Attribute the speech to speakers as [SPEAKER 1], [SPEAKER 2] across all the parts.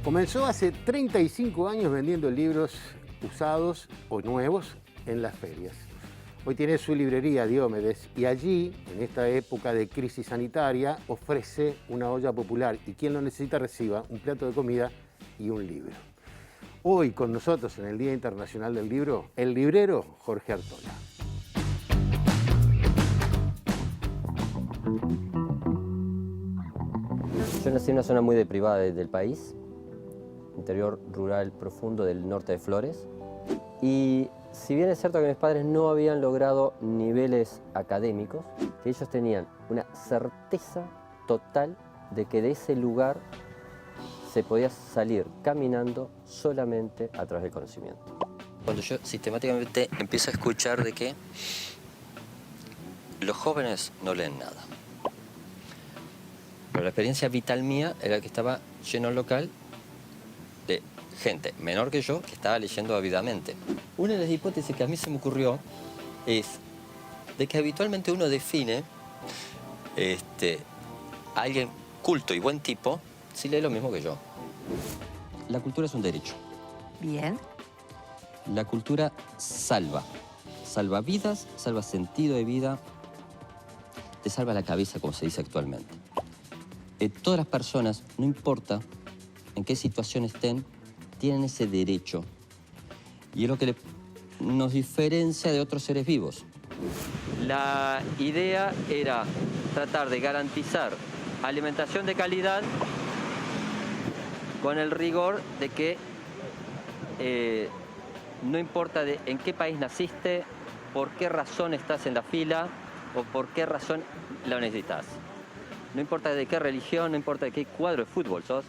[SPEAKER 1] Comenzó hace 35 años vendiendo libros usados o nuevos en las ferias. Hoy tiene su librería Diomedes y allí, en esta época de crisis sanitaria, ofrece una olla popular y quien lo necesita reciba un plato de comida y un libro. Hoy con nosotros en el Día Internacional del Libro, el librero Jorge Artola.
[SPEAKER 2] Yo nací en una zona muy deprivada del país, interior rural profundo del norte de Flores. Y si bien es cierto que mis padres no habían logrado niveles académicos, que ellos tenían una certeza total de que de ese lugar se podía salir caminando solamente a través del conocimiento. Cuando yo sistemáticamente empiezo a escuchar de que los jóvenes no leen nada. Pero la experiencia vital mía era que estaba lleno el local de gente menor que yo que estaba leyendo ávidamente. Una de las hipótesis que a mí se me ocurrió es de que habitualmente uno define a alguien culto y buen tipo si lee lo mismo que yo. La cultura es un derecho.
[SPEAKER 3] Bien.
[SPEAKER 2] La cultura salva. Salva vidas, salva sentido de vida, te salva la cabeza, como se dice actualmente. Todas las personas, no importa en qué situación estén, tienen ese derecho. Y es lo que nos diferencia de otros seres vivos. La idea era tratar de garantizar alimentación de calidad con el rigor de que no importa en qué país naciste, por qué razón estás en la fila o por qué razón la necesitas. No importa de qué religión, no importa de qué cuadro de fútbol sos,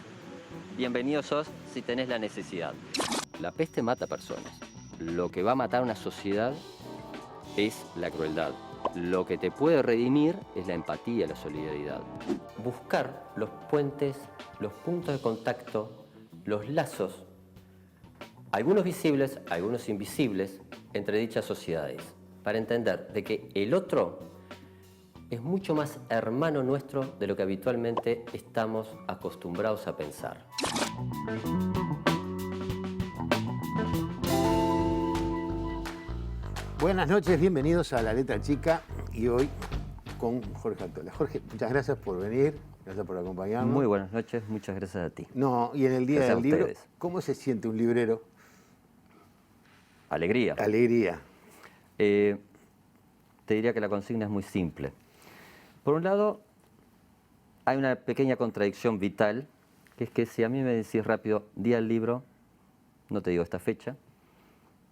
[SPEAKER 2] bienvenido sos si tenés la necesidad. La peste mata personas. Lo que va a matar a una sociedad es la crueldad. Lo que te puede redimir es la empatía, la solidaridad. Buscar los puentes, los puntos de contacto, los lazos, algunos visibles, algunos invisibles, entre dichas sociedades, para entender de que el otro es mucho más hermano nuestro de lo que habitualmente estamos acostumbrados a pensar.
[SPEAKER 1] Buenas noches, bienvenidos a La Letra Chica y hoy con Jorge Artola. Jorge, muchas gracias por venir, gracias por acompañarnos.
[SPEAKER 2] Muy buenas noches, muchas gracias a ti.
[SPEAKER 1] No, y en el Día del Libro,
[SPEAKER 2] ustedes.
[SPEAKER 1] ¿Cómo se siente un librero?
[SPEAKER 2] Alegría.
[SPEAKER 1] Alegría.
[SPEAKER 2] Te diría que la consigna es muy simple. Por un lado, hay una pequeña contradicción vital, que es que si a mí me decís rápido, Día del Libro, no te digo esta fecha,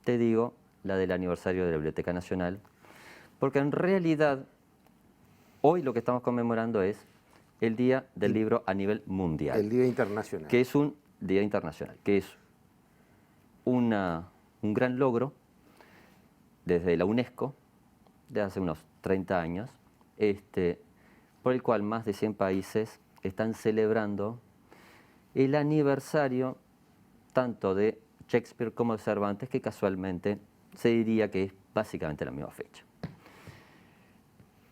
[SPEAKER 2] te digo la del aniversario de la Biblioteca Nacional, porque en realidad, hoy lo que estamos conmemorando es el Día del Libro a nivel mundial.
[SPEAKER 1] El Día Internacional.
[SPEAKER 2] Que es un Día Internacional, que es un gran logro desde la UNESCO, de hace unos 30 años, por el cual más de 100 países están celebrando el aniversario tanto de Shakespeare como de Cervantes, que casualmente se diría que es básicamente la misma fecha.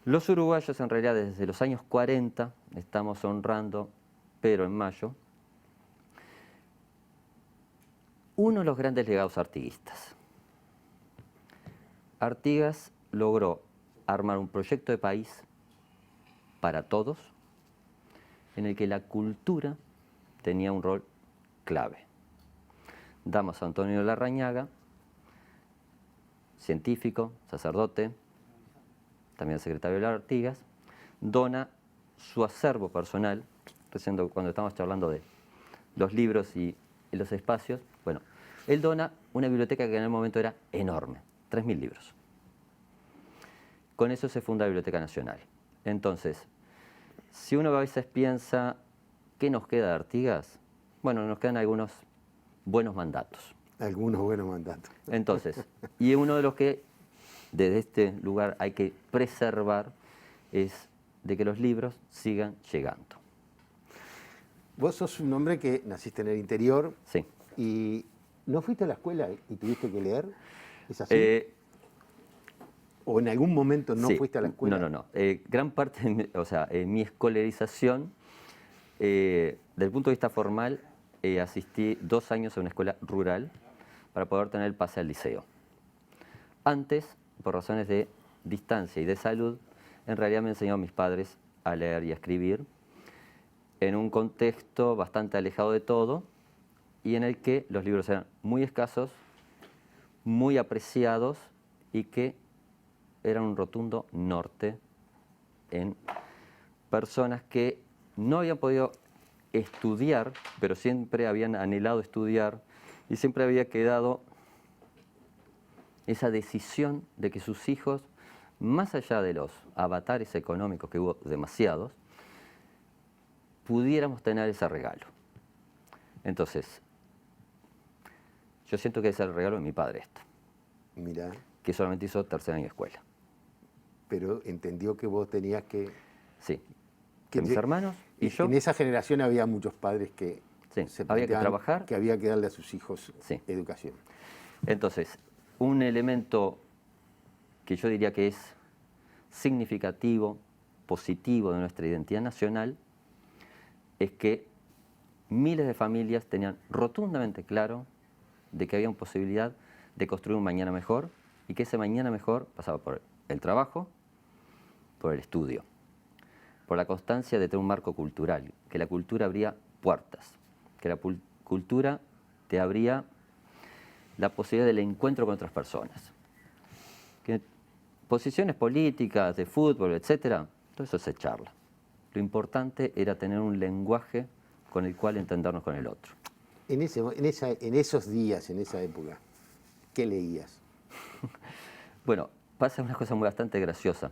[SPEAKER 2] Los uruguayos en realidad desde los años 40 estamos honrando, pero en mayo, uno de los grandes legados artiguistas. Artigas logró armar un proyecto de país para todos, en el que la cultura tenía un rol clave. Damaso Antonio Larrañaga, científico, sacerdote, también secretario de las Artigas, dona su acervo personal, recién cuando estábamos hablando de los libros y los espacios, bueno, él dona una biblioteca que en el momento era enorme, 3.000 libros. Con eso se funda la Biblioteca Nacional. Entonces, si uno a veces piensa, ¿qué nos queda de Artigas? Bueno, nos quedan algunos buenos mandatos.
[SPEAKER 1] Algunos buenos mandatos.
[SPEAKER 2] Entonces, y uno de los que desde este lugar hay que preservar es de que los libros sigan llegando.
[SPEAKER 1] Vos sos un hombre que naciste en el interior.
[SPEAKER 2] Sí.
[SPEAKER 1] ¿Y no fuiste a la escuela y tuviste que leer? ¿Es así? ¿O en algún momento no
[SPEAKER 2] sí.
[SPEAKER 1] fuiste a la escuela?
[SPEAKER 2] No. Gran parte, mi escolarización, desde el punto de vista formal, asistí 2 años a una escuela rural para poder tener el pase al liceo. Antes, por razones de distancia y de salud, en realidad me enseñaron mis padres a leer y a escribir en un contexto bastante alejado de todo y en el que los libros eran muy escasos, muy apreciados y que eran un rotundo norte en personas que no habían podido estudiar, pero siempre habían anhelado estudiar y siempre había quedado esa decisión de que sus hijos, más allá de los avatares económicos, que hubo demasiados, pudiéramos tener ese regalo. Entonces, yo siento que ese es el regalo de mi padre esto.
[SPEAKER 1] Mirá.
[SPEAKER 2] Que solamente hizo 3er año de escuela.
[SPEAKER 1] Pero entendió que vos tenías que...
[SPEAKER 2] Sí. Que mis hermanos y yo...
[SPEAKER 1] En esa generación había muchos padres que
[SPEAKER 2] sí,
[SPEAKER 1] se
[SPEAKER 2] había que trabajar.
[SPEAKER 1] Que había que darle a sus hijos
[SPEAKER 2] sí.
[SPEAKER 1] educación.
[SPEAKER 2] Entonces, un elemento que yo diría que es significativo, positivo de nuestra identidad nacional, es que miles de familias tenían rotundamente claro de que había una posibilidad de construir un mañana mejor y que ese mañana mejor pasaba por el trabajo, por el estudio, por la constancia de tener un marco cultural, que la cultura abría puertas, que la cultura te abría la posibilidad del encuentro con otras personas. Que posiciones políticas, de fútbol, etcétera, todo eso se charla. Lo importante era tener un lenguaje con el cual entendernos con el otro.
[SPEAKER 1] En esos días, en esa época, ¿qué leías?
[SPEAKER 2] Bueno, pasa una cosa bastante graciosa.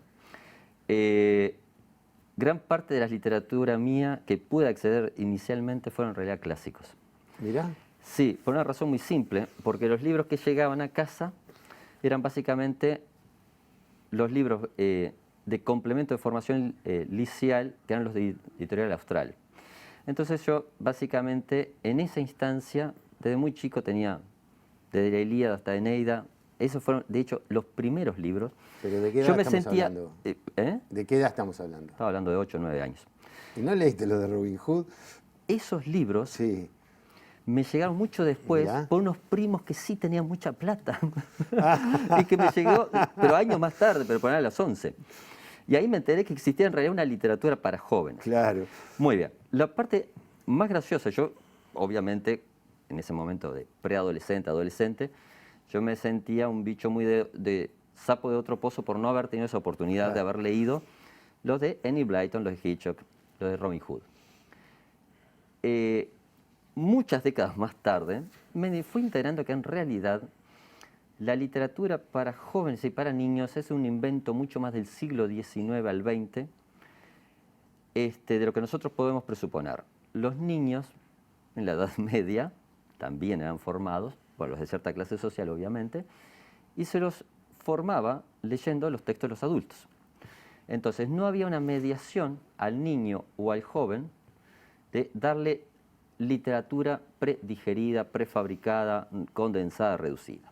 [SPEAKER 2] Gran parte de la literatura mía que pude acceder inicialmente fueron en realidad clásicos.
[SPEAKER 1] ¿Mirá?
[SPEAKER 2] Sí, por una razón muy simple, porque los libros que llegaban a casa eran básicamente los libros de complemento de formación liceal, que eran los de Editorial Austral. Entonces yo, básicamente, en esa instancia, desde muy chico tenía, desde la Ilíada hasta Eneida, esos fueron, de hecho, los primeros libros.
[SPEAKER 1] ¿Pero de qué edad estamos hablando? ¿De qué edad estamos hablando?
[SPEAKER 2] Estaba hablando de 8 o 9 años.
[SPEAKER 1] ¿Y no leíste lo de Robin Hood?
[SPEAKER 2] Esos libros
[SPEAKER 1] sí.
[SPEAKER 2] Me llegaron mucho después. ¿Ya? Por unos primos que sí tenían mucha plata. Y que me llegó, pero años más tarde, pero por ahí a las 11. Y ahí me enteré que existía en realidad una literatura para jóvenes.
[SPEAKER 1] Claro.
[SPEAKER 2] Muy bien. La parte más graciosa, yo obviamente en ese momento de preadolescente, adolescente, yo me sentía un bicho muy de sapo de otro pozo por no haber tenido esa oportunidad de haber leído los de Enid Blyton, los de Hitchcock, los de Robin Hood. Muchas décadas más tarde me fui enterando que en realidad la literatura para jóvenes y para niños es un invento mucho más del siglo XIX al XX, de lo que nosotros podemos presuponer. Los niños en la Edad Media también eran formados, por los de cierta clase social obviamente, y se los formaba leyendo los textos de los adultos. Entonces no había una mediación al niño o al joven de darle literatura predigerida, prefabricada, condensada, reducida.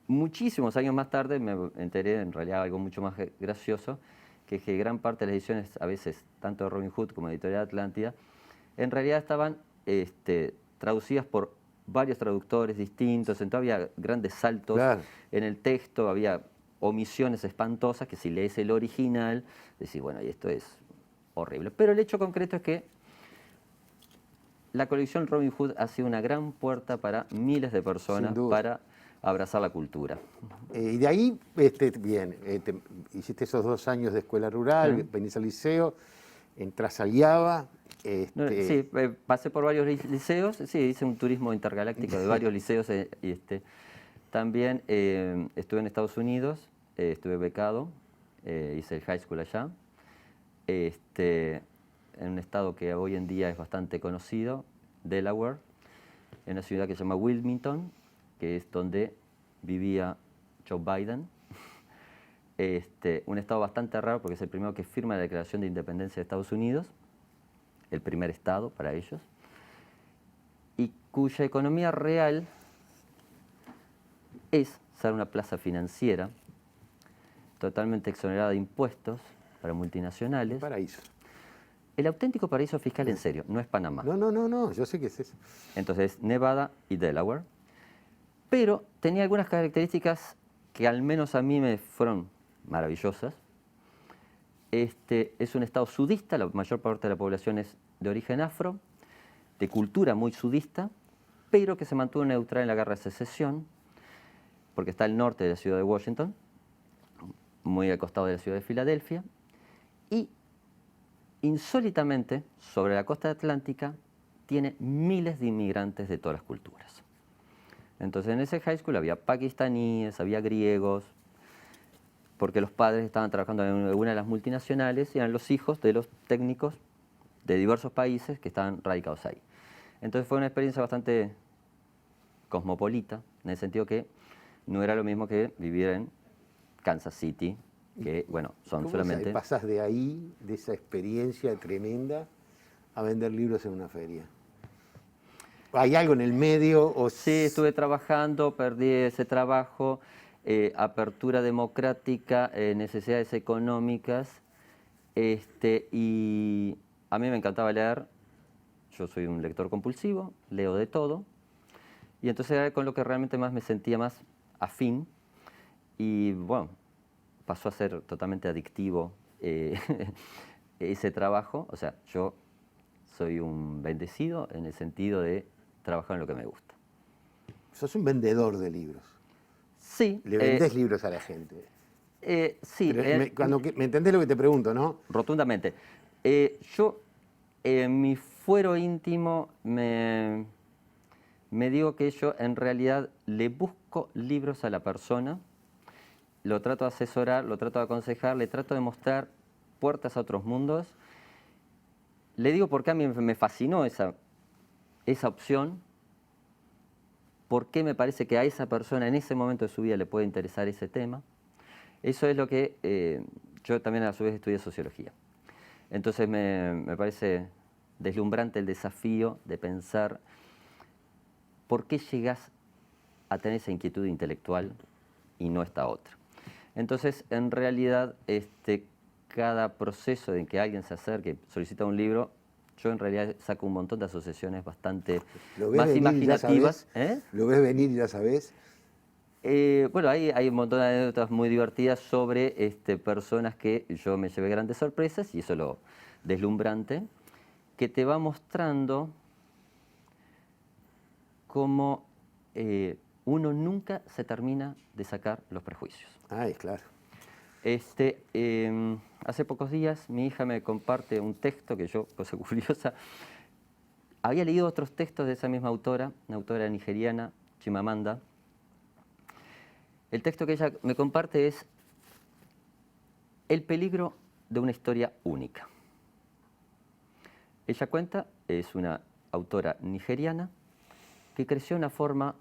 [SPEAKER 2] Muchísimos años más tarde me enteré, en realidad algo mucho más gracioso, que gran parte de las ediciones, a veces tanto de Robin Hood como de Editorial Atlántida, en realidad estaban traducidas por varios traductores distintos, entonces había grandes saltos en el texto, había omisiones espantosas que si lees el original, decís, bueno, y esto es horrible. Pero el hecho concreto es que la colección Robin Hood ha sido una gran puerta para miles de personas para abrazar la cultura.
[SPEAKER 1] Y de ahí, hiciste esos 2 años de escuela rural, venís al liceo, entras al IABA.
[SPEAKER 2] Sí, pasé por varios liceos, sí, hice un turismo intergaláctico de varios liceos. También estuve en Estados Unidos, estuve becado, hice el high school allá. En un estado que hoy en día es bastante conocido, Delaware, en una ciudad que se llama Wilmington, que es donde vivía Joe Biden. Un estado bastante raro porque es el primero que firma la Declaración de Independencia de Estados Unidos, el primer estado para ellos, y cuya economía real es ser una plaza financiera totalmente exonerada de impuestos para multinacionales.
[SPEAKER 1] Paraíso.
[SPEAKER 2] el auténtico paraíso fiscal en serio, no es Panamá.
[SPEAKER 1] No, yo sé que es eso.
[SPEAKER 2] Entonces, Nevada y Delaware. Pero tenía algunas características que al menos a mí me fueron maravillosas. Es un estado sudista, la mayor parte de la población es de origen afro, de cultura muy sudista, pero que se mantuvo neutral en la guerra de secesión, porque está al norte de la ciudad de Washington, muy al costado de la ciudad de Filadelfia, y insólitamente, sobre la costa atlántica, tiene miles de inmigrantes de todas las culturas. Entonces en ese high school había pakistaníes, había griegos, porque los padres estaban trabajando en una de las multinacionales y eran los hijos de los técnicos de diversos países que estaban radicados ahí. Entonces fue una experiencia bastante cosmopolita, en el sentido que no era lo mismo que vivir en Kansas City, que, bueno, son solamente...
[SPEAKER 1] pasás de ahí, de esa experiencia tremenda, a vender libros en una feria? ¿Hay algo en el medio?
[SPEAKER 2] Sí, estuve trabajando, perdí ese trabajo, apertura democrática, necesidades económicas, y a mí me encantaba leer. Yo soy un lector compulsivo, leo de todo, y entonces era con lo que realmente más me sentía más afín, y bueno, pasó a ser totalmente adictivo ese trabajo. O sea, yo soy un bendecido en el sentido de trabajar en lo que me gusta.
[SPEAKER 1] Sos un vendedor de libros.
[SPEAKER 2] Sí.
[SPEAKER 1] Le vendés libros a la gente.
[SPEAKER 2] Sí.
[SPEAKER 1] ¿Me entendés lo que te pregunto, no?
[SPEAKER 2] Rotundamente. Yo, en mi fuero íntimo, me digo que yo en realidad le busco libros a la persona, lo trato de asesorar, lo trato de aconsejar, le trato de mostrar puertas a otros mundos. Le digo por qué a mí me fascinó esa opción, por qué me parece que a esa persona en ese momento de su vida le puede interesar ese tema. Eso es lo que yo también a su vez estudié sociología. Entonces me parece deslumbrante el desafío de pensar por qué llegas a tener esa inquietud intelectual y no esta otra. Entonces, en realidad, cada proceso en que alguien se acerque, solicita un libro, yo en realidad saco un montón de asociaciones bastante más imaginativas.
[SPEAKER 1] ¿Lo ves venir y ya sabés?
[SPEAKER 2] Bueno, hay un montón de anécdotas muy divertidas sobre personas que yo me llevé grandes sorpresas, y eso es lo deslumbrante, que te va mostrando cómo uno nunca se termina de sacar los prejuicios.
[SPEAKER 1] Ay, claro.
[SPEAKER 2] Hace pocos días mi hija me comparte un texto que yo, cosa curiosa, había leído otros textos de esa misma autora, una autora nigeriana, Chimamanda. El texto que ella me comparte es El peligro de una historia única. Ella cuenta, es una autora nigeriana que creció de una forma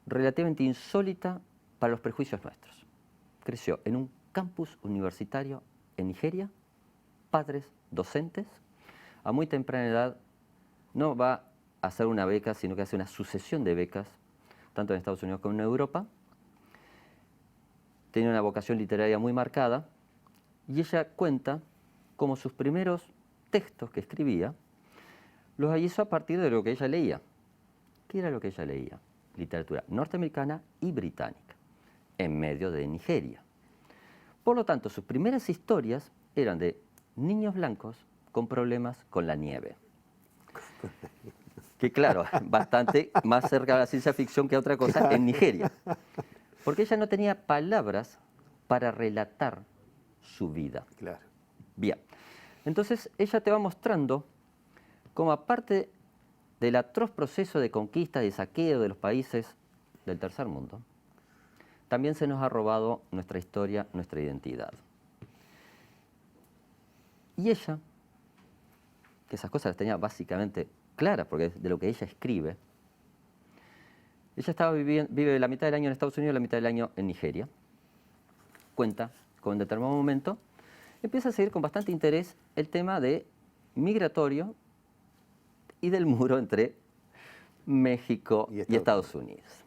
[SPEAKER 2] relativamente insólita para los prejuicios nuestros. Creció en un campus universitario en Nigeria, padres docentes, a muy temprana edad no va a hacer una beca, sino que hace una sucesión de becas, tanto en Estados Unidos como en Europa. Tenía una vocación literaria muy marcada, y ella cuenta cómo sus primeros textos que escribía los hizo a partir de lo que ella leía. ¿Qué era lo que ella leía? Literatura norteamericana y británica, en medio de Nigeria. Por lo tanto, sus primeras historias eran de niños blancos con problemas con la nieve. Que claro, bastante más cerca de la ciencia ficción que otra cosa en Nigeria. Porque ella no tenía palabras para relatar su vida.
[SPEAKER 1] Claro.
[SPEAKER 2] Bien, entonces ella te va mostrando cómo, aparte del atroz proceso de conquista y de saqueo de los países del tercer mundo, también se nos ha robado nuestra historia, nuestra identidad. Y ella, que esas cosas las tenía básicamente claras, porque es de lo que ella escribe, ella vive la mitad del año en Estados Unidos y la mitad del año en Nigeria. Cuenta con un determinado momento, empieza a seguir con bastante interés el tema de migratorio y del muro entre México y Estados Unidos.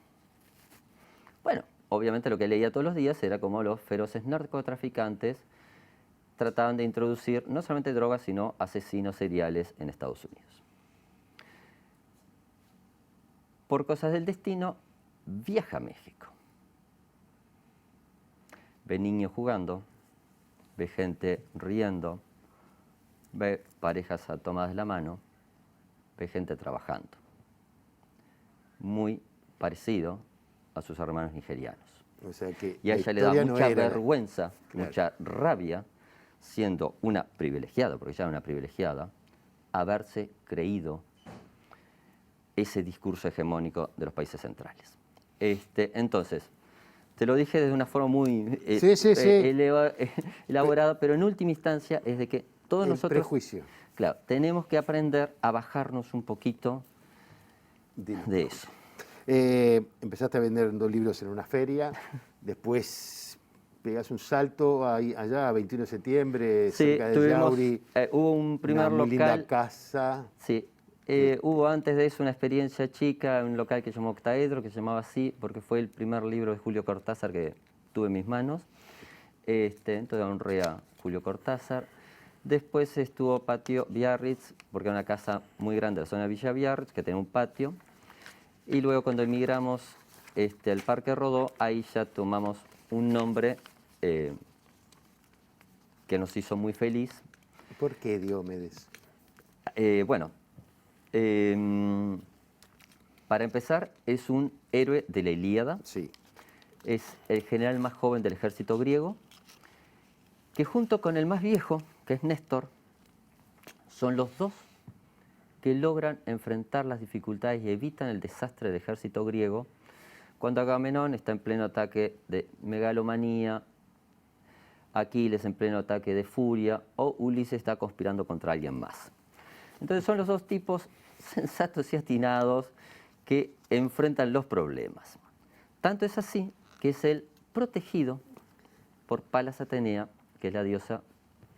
[SPEAKER 2] Bueno, obviamente lo que leía todos los días era como los feroces narcotraficantes trataban de introducir no solamente drogas, sino asesinos seriales en Estados Unidos. Por cosas del destino, viaja a México. Ve niños jugando, ve gente riendo, ve parejas tomadas de la mano, ve gente trabajando. Muy parecido a sus hermanos nigerianos.
[SPEAKER 1] O sea que
[SPEAKER 2] y a
[SPEAKER 1] la
[SPEAKER 2] ella le da
[SPEAKER 1] historia no
[SPEAKER 2] mucha
[SPEAKER 1] era-
[SPEAKER 2] vergüenza,
[SPEAKER 1] Claro.
[SPEAKER 2] mucha rabia, siendo una privilegiada, porque ella era una privilegiada, haberse creído ese discurso hegemónico de los países centrales. Entonces, te lo dije desde una forma muy
[SPEAKER 1] Sí.
[SPEAKER 2] elaborada, pero en última instancia es de que todos
[SPEAKER 1] El
[SPEAKER 2] nosotros,
[SPEAKER 1] prejuicio.
[SPEAKER 2] claro, tenemos que aprender a bajarnos un poquito
[SPEAKER 1] Dilo.
[SPEAKER 2] de eso.
[SPEAKER 1] Empezaste vendiendo libros en una feria, después pegas un salto allá, 21 de septiembre,
[SPEAKER 2] Sí,
[SPEAKER 1] cerca de
[SPEAKER 2] tuvimos,
[SPEAKER 1] Yauri,
[SPEAKER 2] hubo un primer
[SPEAKER 1] una muy linda
[SPEAKER 2] local.
[SPEAKER 1] casa.
[SPEAKER 2] Sí, hubo antes de eso una experiencia chica en un local que se llamó Octaedro, que se llamaba así, porque fue el primer libro de Julio Cortázar que tuve en mis manos. Entonces honré a Julio Cortázar. Después estuvo Patio Biarritz, porque era una casa muy grande de la zona de Villa Biarritz, que tenía un patio. Y luego cuando emigramos al Parque Rodó, ahí ya tomamos un nombre que nos hizo muy feliz.
[SPEAKER 1] ¿Por qué Diomedes?
[SPEAKER 2] Bueno, para empezar, es un héroe de la Ilíada.
[SPEAKER 1] Sí.
[SPEAKER 2] Es el general más joven del ejército griego, que junto con el más viejo, que es Néstor, son los dos que logran enfrentar las dificultades y evitan el desastre del ejército griego cuando Agamenón está en pleno ataque de megalomanía, Aquiles en pleno ataque de furia o Ulises está conspirando contra alguien más. Entonces son los dos tipos sensatos y atinados que enfrentan los problemas. Tanto es así que es el protegido por Palas Atenea, que es la diosa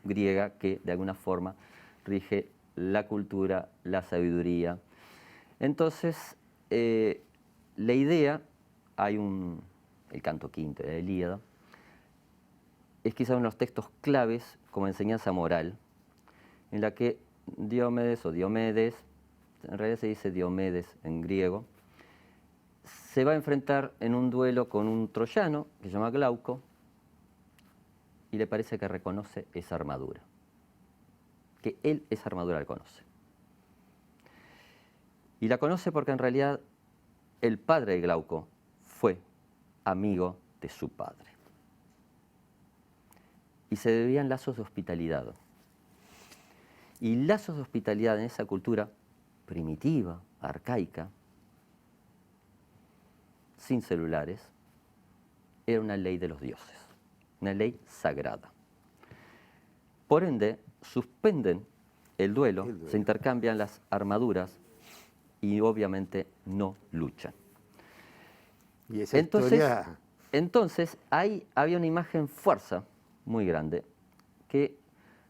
[SPEAKER 2] griega que de alguna forma rige la cultura, la sabiduría. Entonces, la idea, el canto quinto de la Ilíada, es quizá uno de los textos claves como enseñanza moral, en la que Diomedes o Diomedes, en realidad se dice Diomedes en griego, se va a enfrentar en un duelo con un troyano que se llama Glauco y le parece que reconoce esa armadura, que él esa armadura la conoce. Y la conoce porque en realidad el padre de Glauco fue amigo de su padre. Y se debían lazos de hospitalidad. Y lazos de hospitalidad en esa cultura primitiva, arcaica, sin celulares, era una ley de los dioses, una ley sagrada. Por ende, suspenden el duelo, se intercambian las armaduras y obviamente no luchan.
[SPEAKER 1] Y esa historia...
[SPEAKER 2] Entonces, ahí había una imagen fuerza muy grande que,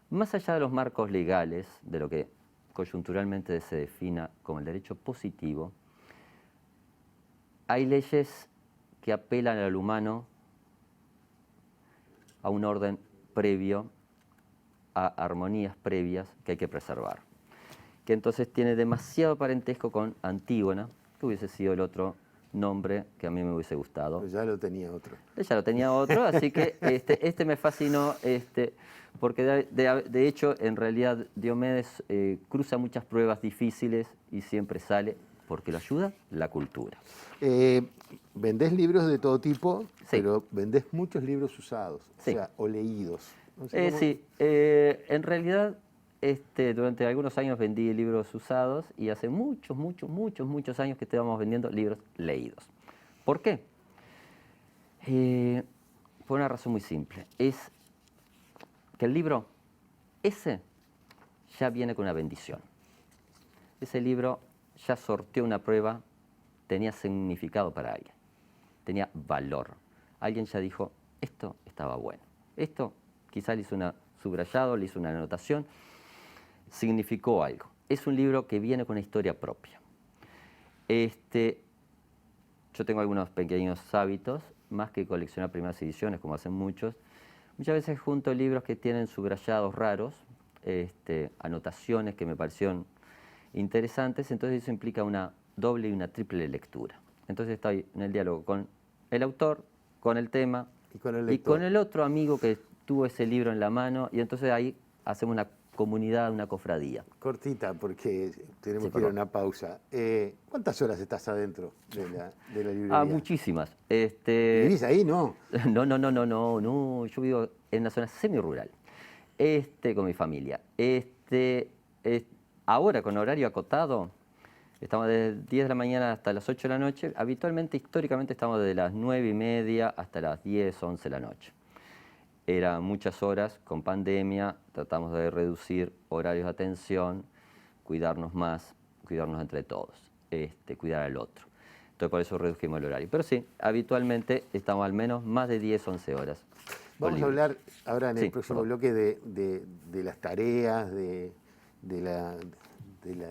[SPEAKER 2] más allá de los marcos legales, de lo que coyunturalmente se defina como el derecho positivo, hay leyes que apelan al humano a un orden previo, a armonías previas que hay que preservar. Que entonces tiene demasiado parentesco con Antígona, que hubiese sido el otro nombre que a mí me hubiese gustado.
[SPEAKER 1] Pues ya lo tenía otro.
[SPEAKER 2] Ya lo tenía otro, así que este me fascinó, porque de hecho, en realidad, Diomedes cruza muchas pruebas difíciles y siempre sale porque lo ayuda la cultura.
[SPEAKER 1] Vendés libros de todo tipo,
[SPEAKER 2] Sí.
[SPEAKER 1] pero vendés muchos libros usados,
[SPEAKER 2] Sí.
[SPEAKER 1] o sea, o leídos. No sé cómo-
[SPEAKER 2] Sí, en realidad, durante algunos años vendí libros usados y hace muchos años que estamos vendiendo libros leídos. ¿Por qué? Por una razón muy simple. Es que el libro, ese, ya viene con una bendición. Ese libro ya sorteó una prueba, tenía significado para alguien, tenía valor. Alguien ya dijo, esto estaba bueno. Esto quizá le hizo un subrayado, le hizo una anotación, significó algo. Es un libro que viene con una historia propia. Yo tengo algunos pequeños hábitos, más que coleccionar primeras ediciones, como hacen muchos, Muchas veces junto libros que tienen subrayados raros, anotaciones que me parecieron interesantes, entonces eso implica una doble y una triple lectura. Entonces estoy en el diálogo con el autor, con el tema y con el otro amigo que tuvo ese libro en la mano, y entonces ahí hacemos una comunidad, una cofradía.
[SPEAKER 1] Cortita, porque tenemos que ir a una pausa. ¿Cuántas horas estás adentro de la librería?
[SPEAKER 2] Muchísimas.
[SPEAKER 1] ¿Vivís ahí, no?
[SPEAKER 2] No. Yo vivo en una zona semi-rural, con mi familia. Ahora, con horario acotado, estamos desde 10 de la mañana hasta las 8 de la noche. Habitualmente, históricamente, estamos desde las 9:30 hasta las 10, 11 de la noche. Eran muchas horas, con pandemia, tratamos de reducir horarios de atención, cuidarnos más, cuidarnos entre todos, cuidar al otro. Entonces por eso redujimos el horario. Pero sí, habitualmente estamos al menos más de 10, 11 horas.
[SPEAKER 1] Vamos a hablar ahora en el próximo bloque de las tareas, de la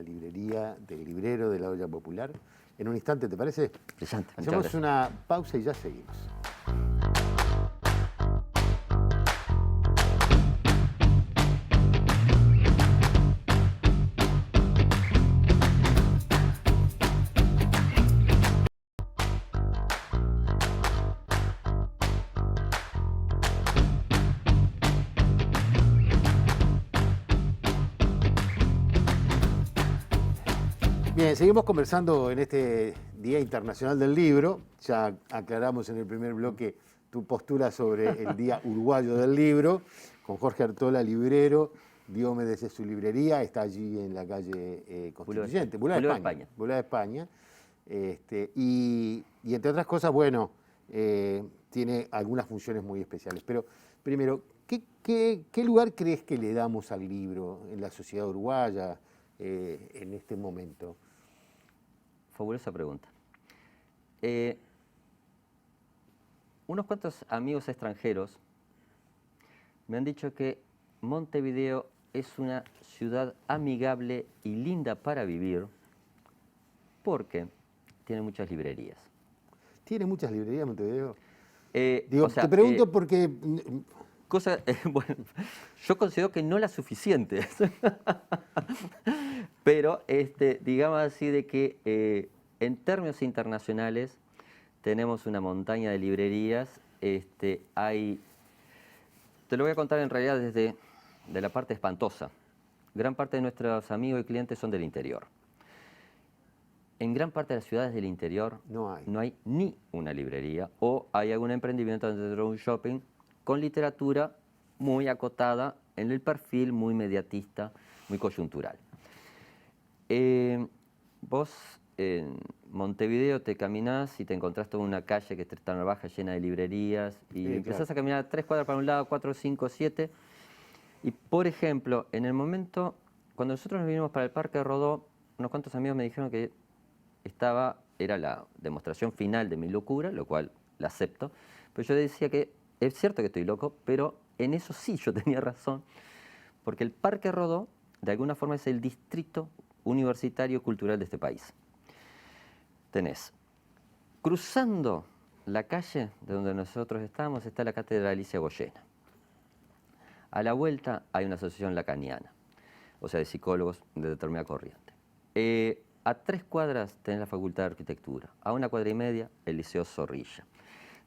[SPEAKER 1] librería, del librero de la Olla Popular. En un instante, ¿te parece?
[SPEAKER 2] Brillante.
[SPEAKER 1] Hacemos una pausa y ya seguimos. Bien, seguimos conversando en este Día Internacional del Libro. Ya aclaramos en el primer bloque tu postura sobre el Día Uruguayo del Libro, con Jorge Artola, librero. Diomedes es su librería, está allí en la calle Constituyente, Boulevard de España. Y entre otras cosas, bueno, tiene algunas funciones muy especiales. Pero primero, ¿qué lugar crees que le damos al libro en la sociedad uruguaya en este momento?
[SPEAKER 2] Fabulosa pregunta. Unos cuantos amigos extranjeros me han dicho que Montevideo es una ciudad amigable y linda para vivir porque tiene muchas librerías.
[SPEAKER 1] ¿Tiene muchas librerías Montevideo?
[SPEAKER 2] Te
[SPEAKER 1] pregunto porque...
[SPEAKER 2] bueno, yo considero que no las suficientes, pero digamos así de que en términos internacionales tenemos una montaña de librerías. Te lo voy a contar en realidad desde la parte espantosa. Gran parte de nuestros amigos y clientes son del interior. En gran parte de las ciudades del interior no hay ni una librería, o hay algún emprendimiento dentro de un shopping con literatura muy acotada en el perfil, muy mediatista, muy coyuntural. Vos en Montevideo te caminás y te encontrás toda una calle que está en la baja llena de librerías y empezás a caminar 3 cuadras para un lado, 4, 5, 7. Y por ejemplo, en el momento, cuando nosotros nos vinimos para el Parque Rodó, unos cuantos amigos me dijeron que era la demostración final de mi locura, lo cual la acepto, pero yo decía que es cierto que estoy loco, pero en eso sí yo tenía razón, porque el Parque Rodó, de alguna forma, es el distrito universitario cultural de este país. Tenés, cruzando la calle de donde nosotros estamos, está la Cátedra Alicia Goyena. A la vuelta hay una asociación lacaniana, o sea, de psicólogos de determinada corriente. A 3 cuadras tenés la Facultad de Arquitectura, a 1 cuadra y media el Liceo Zorrilla.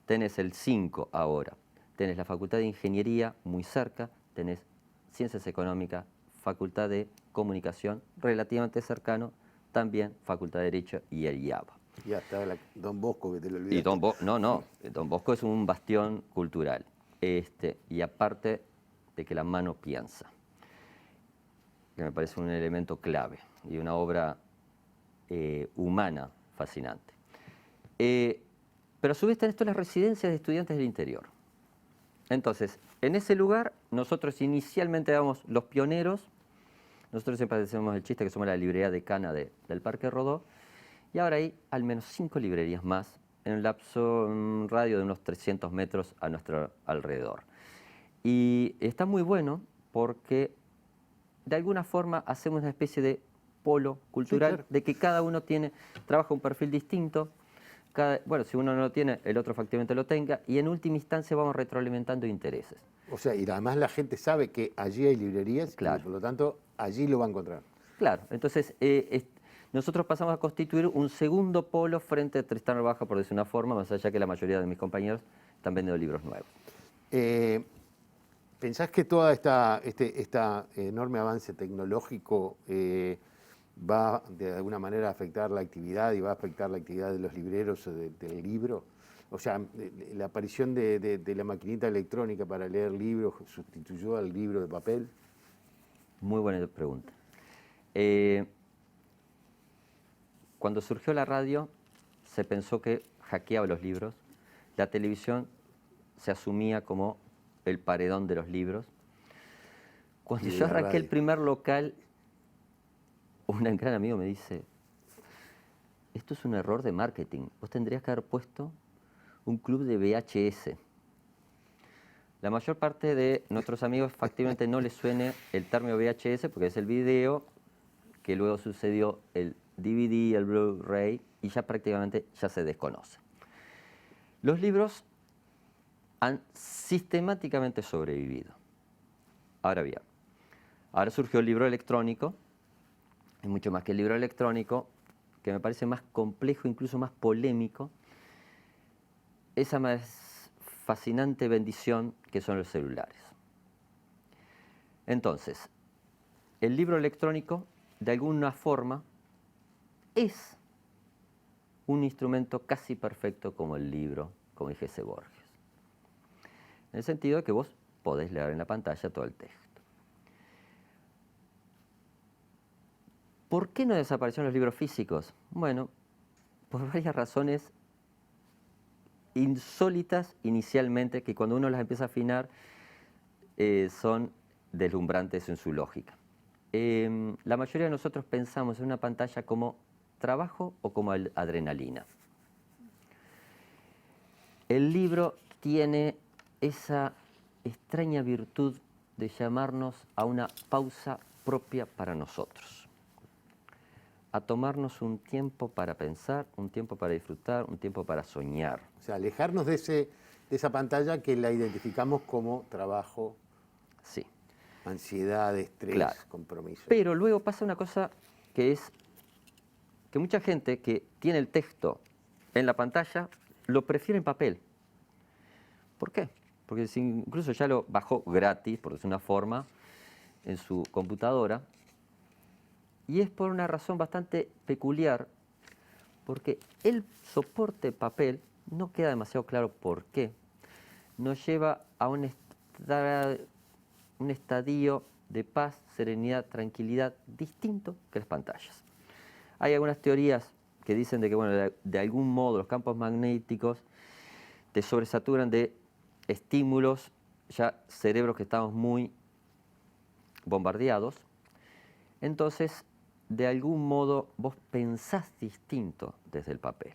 [SPEAKER 2] Tenés el 5 ahora, tenés la Facultad de Ingeniería muy cerca, tenés Ciencias Económicas, Facultad de Comunicación relativamente cercano, también Facultad de Derecho y el IABA.
[SPEAKER 1] Ya está Don Bosco, que te lo olvidaste.
[SPEAKER 2] Y Don Bosco es un bastión cultural, y aparte de que la mano piensa, que me parece un elemento clave y una obra humana fascinante. Pero a su vez tenés todas las residencias de estudiantes del interior. Entonces, en ese lugar, nosotros inicialmente éramos los pioneros. Nosotros siempre decimos el chiste que somos la librería decana del Parque Rodó. Y ahora hay al menos 5 librerías más en un lapso, un radio de unos 300 metros a nuestro alrededor. Y está muy bueno porque de alguna forma hacemos una especie de polo cultural, sí, claro, de que cada uno trabaja un perfil distinto. bueno, si uno no lo tiene, el otro efectivamente lo tenga, y en última instancia vamos retroalimentando intereses.
[SPEAKER 1] O sea, y además la gente sabe que allí hay librerías
[SPEAKER 2] Claro.
[SPEAKER 1] y por lo tanto allí lo va a encontrar.
[SPEAKER 2] Claro, entonces nosotros pasamos a constituir un segundo polo frente a Tristán Narvaja, por decir una forma, más allá que la mayoría de mis compañeros están vendiendo libros nuevos.
[SPEAKER 1] ¿Pensás que todo este enorme avance tecnológico va de alguna manera a afectar la actividad y va a afectar la actividad de los libreros o del libro? O sea, la aparición de la maquinita electrónica para leer libros sustituyó al libro de papel.
[SPEAKER 2] Muy buena pregunta. Cuando surgió la radio, se pensó que hackeaba los libros. La televisión se asumía como el paredón de los libros. Cuando yo arranqué el primer local, un gran amigo me dice, esto es un error de marketing. Vos tendrías que haber puesto un club de VHS. La mayor parte de nuestros amigos factiblemente no les suene el término VHS porque es el video que luego sucedió el DVD, el Blu-ray, y ya prácticamente ya se desconoce. Los libros han sistemáticamente sobrevivido. Ahora bien, ahora surgió el libro electrónico, y mucho más que el libro electrónico, que me parece más complejo, incluso más polémico, esa más fascinante bendición que son los celulares. Entonces, el libro electrónico, de alguna forma, es un instrumento casi perfecto como el libro, como dijese Borges. En el sentido de que vos podés leer en la pantalla todo el texto. ¿Por qué no desaparecieron los libros físicos? Bueno, por varias razones insólitas inicialmente, que cuando uno las empieza a afinar son deslumbrantes en su lógica. La mayoría de nosotros pensamos en una pantalla como trabajo o como adrenalina. El libro tiene esa extraña virtud de llamarnos a una pausa propia para nosotros, a tomarnos un tiempo para pensar, un tiempo para disfrutar, un tiempo para soñar.
[SPEAKER 1] O sea, alejarnos de esa pantalla que la identificamos como trabajo,
[SPEAKER 2] sí,
[SPEAKER 1] ansiedad, estrés,
[SPEAKER 2] claro,
[SPEAKER 1] compromiso.
[SPEAKER 2] Pero luego pasa una cosa que es que mucha gente que tiene el texto en la pantalla lo prefiere en papel. ¿Por qué? Porque si incluso ya lo bajó gratis, por decir una forma, en su computadora, y es por una razón bastante peculiar, porque el soporte papel, no queda demasiado claro por qué, nos lleva a un estadio de paz, serenidad, tranquilidad distinto que las pantallas. Hay algunas teorías que dicen de que, bueno, de algún modo los campos magnéticos te sobresaturan de estímulos, ya cerebros que estamos muy bombardeados. Entonces, de algún modo, vos pensás distinto desde el papel.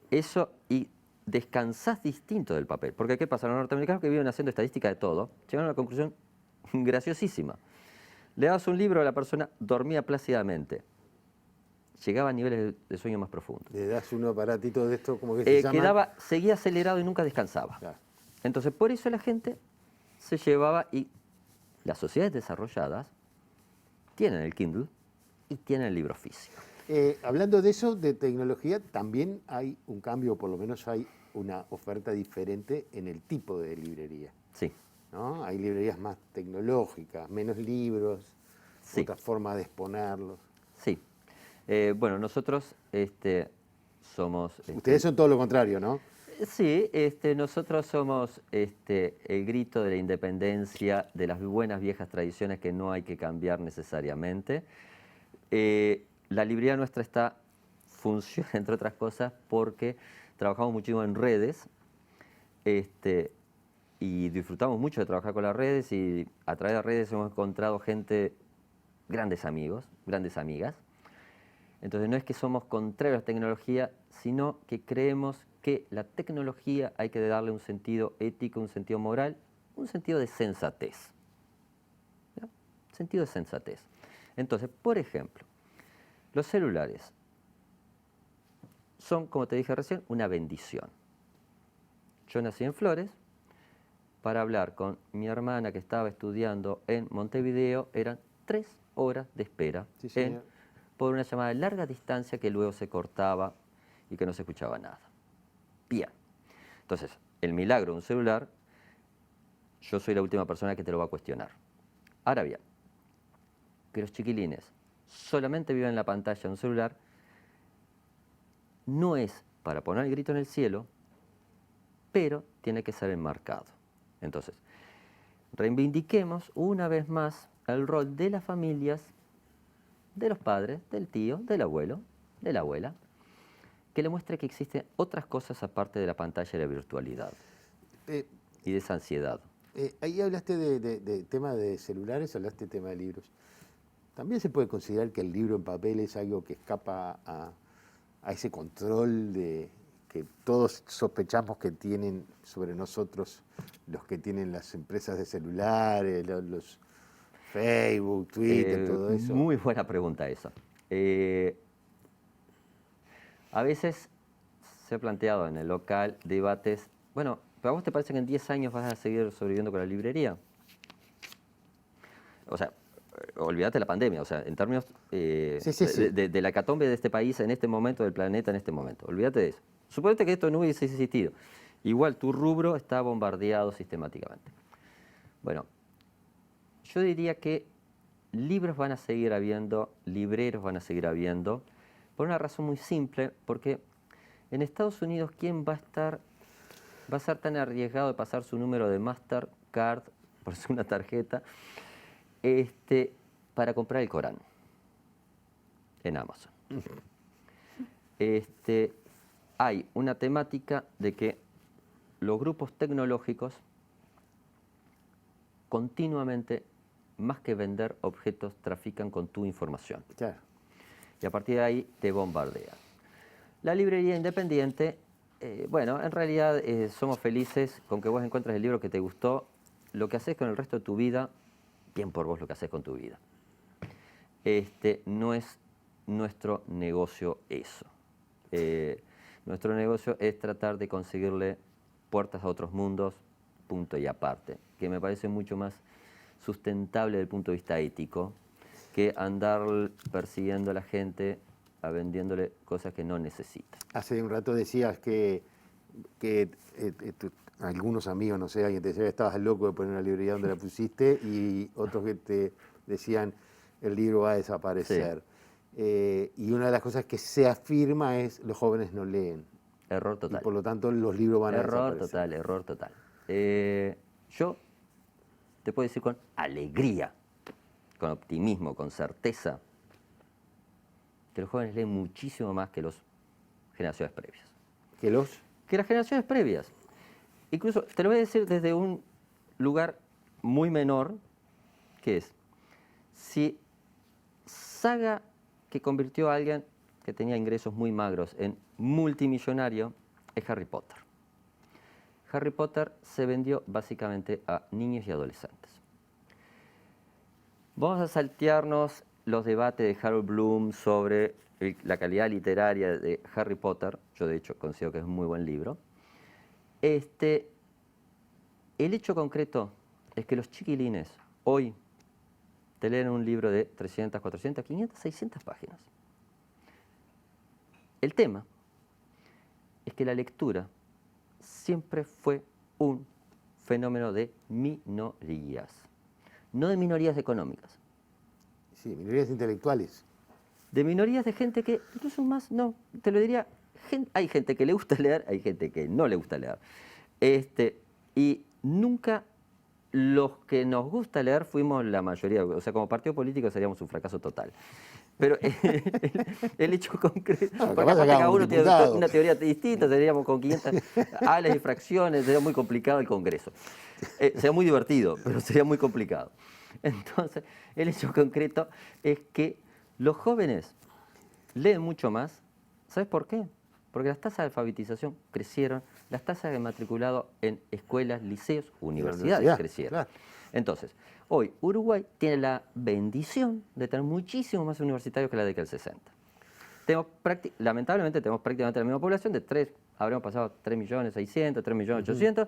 [SPEAKER 2] Eso, y descansás distinto del papel. Porque, ¿qué pasa? Los norteamericanos que viven haciendo estadística de todo, llegaron a una conclusión graciosísima. Le dabas un libro a la persona, dormía plácidamente. Llegaba a niveles de sueño más profundos.
[SPEAKER 1] Le das un aparatito de esto, como que se llama...
[SPEAKER 2] Seguía acelerado y nunca descansaba.
[SPEAKER 1] Claro.
[SPEAKER 2] Entonces, por eso la gente se llevaba, y las sociedades desarrolladas tienen el Kindle y tienen el libro físico.
[SPEAKER 1] Hablando de eso, de tecnología, también hay un cambio, por lo menos hay una oferta diferente en el tipo de librería.
[SPEAKER 2] Sí.
[SPEAKER 1] ¿No? Hay librerías más tecnológicas, menos libros,
[SPEAKER 2] sí.
[SPEAKER 1] otra forma de exponerlos.
[SPEAKER 2] Sí. Bueno, nosotros somos...
[SPEAKER 1] Ustedes son todo lo contrario, ¿no?
[SPEAKER 2] Sí, nosotros somos el grito de la independencia, de las buenas viejas tradiciones que no hay que cambiar necesariamente. La librería nuestra funciona, entre otras cosas, porque trabajamos muchísimo en redes y disfrutamos mucho de trabajar con las redes, y a través de las redes hemos encontrado gente, grandes amigos, grandes amigas. Entonces no es que somos contrarios a la tecnología, sino que creemos que la tecnología hay que darle un sentido ético, un sentido moral, un sentido de sensatez. ¿Ya? Sentido de sensatez. Entonces, por ejemplo, los celulares son, como te dije recién, una bendición. Yo nací en Flores. Para hablar con mi hermana que estaba estudiando en Montevideo eran 3 horas de espera
[SPEAKER 1] Sí,
[SPEAKER 2] por una llamada de larga distancia que luego se cortaba y que no se escuchaba nada. Bien. Entonces, el milagro de un celular, yo soy la última persona que te lo va a cuestionar. Ahora bien, que los chiquilines solamente vivan en la pantalla de un celular no es para poner el grito en el cielo, pero tiene que ser enmarcado. Entonces, reivindiquemos una vez más el rol de las familias, de los padres, del tío, del abuelo, de la abuela, que le muestre que existen otras cosas aparte de la pantalla y la virtualidad y de esa ansiedad.
[SPEAKER 1] Ahí hablaste de tema de celulares, hablaste de tema de libros. También se puede considerar que el libro en papel es algo que escapa a ese control que todos sospechamos que tienen sobre nosotros los que tienen las empresas de celulares, los Facebook, Twitter, todo eso.
[SPEAKER 2] Muy buena pregunta esa. A veces se ha planteado en el local debates, bueno, ¿pero a vos te parece que en 10 años vas a seguir sobreviviendo con la librería? O sea, olvídate de la pandemia, o sea, en términos de la hecatombe de este país en este momento, del planeta en este momento. Olvídate de eso. Suponete que esto no hubiese existido. Igual tu rubro está bombardeado sistemáticamente. Bueno, yo diría que libros van a seguir habiendo, libreros van a seguir habiendo, por una razón muy simple, porque en Estados Unidos, ¿quién va a ser tan arriesgado de pasar su número de Mastercard, por ser una tarjeta, para comprar el Corán en Amazon? Hay una temática de que los grupos tecnológicos continuamente, más que vender objetos, trafican con tu información.
[SPEAKER 1] Claro.
[SPEAKER 2] Y a partir de ahí te bombardean. La librería independiente, bueno, en realidad somos felices con que vos encuentres el libro que te gustó. Lo que haces con el resto de tu vida, bien por vos lo que haces con tu vida. No es nuestro negocio eso. Nuestro negocio es tratar de conseguirle puertas a otros mundos, punto y aparte, que me parece mucho más sustentable desde el punto de vista ético que andar persiguiendo a la gente, vendiéndole cosas que no necesita.
[SPEAKER 1] Hace un rato decías que algunos amigos, no sé, alguien te decía que estabas loco de poner una librería donde la pusiste y otros que te decían el libro va a desaparecer. Sí. Y una de las cosas que se afirma es los jóvenes no leen.
[SPEAKER 2] Error total.
[SPEAKER 1] Y por lo tanto los libros van a desaparecer.
[SPEAKER 2] Error total. Yo te puedo decir con alegría, con optimismo, con certeza, que los jóvenes leen muchísimo más que las generaciones previas. Que las generaciones previas. Incluso, te lo voy a decir desde un lugar muy menor, que es, si saga que convirtió a alguien que tenía ingresos muy magros en multimillonario, es Harry Potter. Harry Potter se vendió básicamente a niños y adolescentes. Vamos a saltearnos los debates de Harold Bloom sobre la calidad literaria de Harry Potter. Yo, de hecho, considero que es un muy buen libro. El hecho concreto es que los chiquilines hoy te leen un libro de 300, 400, 500, 600 páginas. El tema es que la lectura siempre fue un fenómeno de minorías, no de minorías económicas.
[SPEAKER 1] Sí, minorías intelectuales.
[SPEAKER 2] De minorías de gente que, incluso más, no, te lo diría, hay gente que le gusta leer, hay gente que no le gusta leer. Y nunca los que nos gusta leer fuimos la mayoría, o sea, como partido político seríamos un fracaso total. Pero el hecho concreto,
[SPEAKER 1] no,
[SPEAKER 2] porque aparte cada uno tiene una teoría distinta, seríamos con 500 alas y fracciones, sería muy complicado el Congreso. Sería muy divertido, pero sería muy complicado. Entonces, el hecho concreto es que los jóvenes leen mucho más. ¿Sabes por qué? Porque las tasas de alfabetización crecieron, las tasas de matriculado en escuelas, liceos, universidades crecieron. Claro. Entonces, hoy Uruguay tiene la bendición de tener muchísimos más universitarios que la década del 60. lamentablemente tenemos prácticamente la misma población, de 3, habremos pasado 3.600.000, 3.800.000,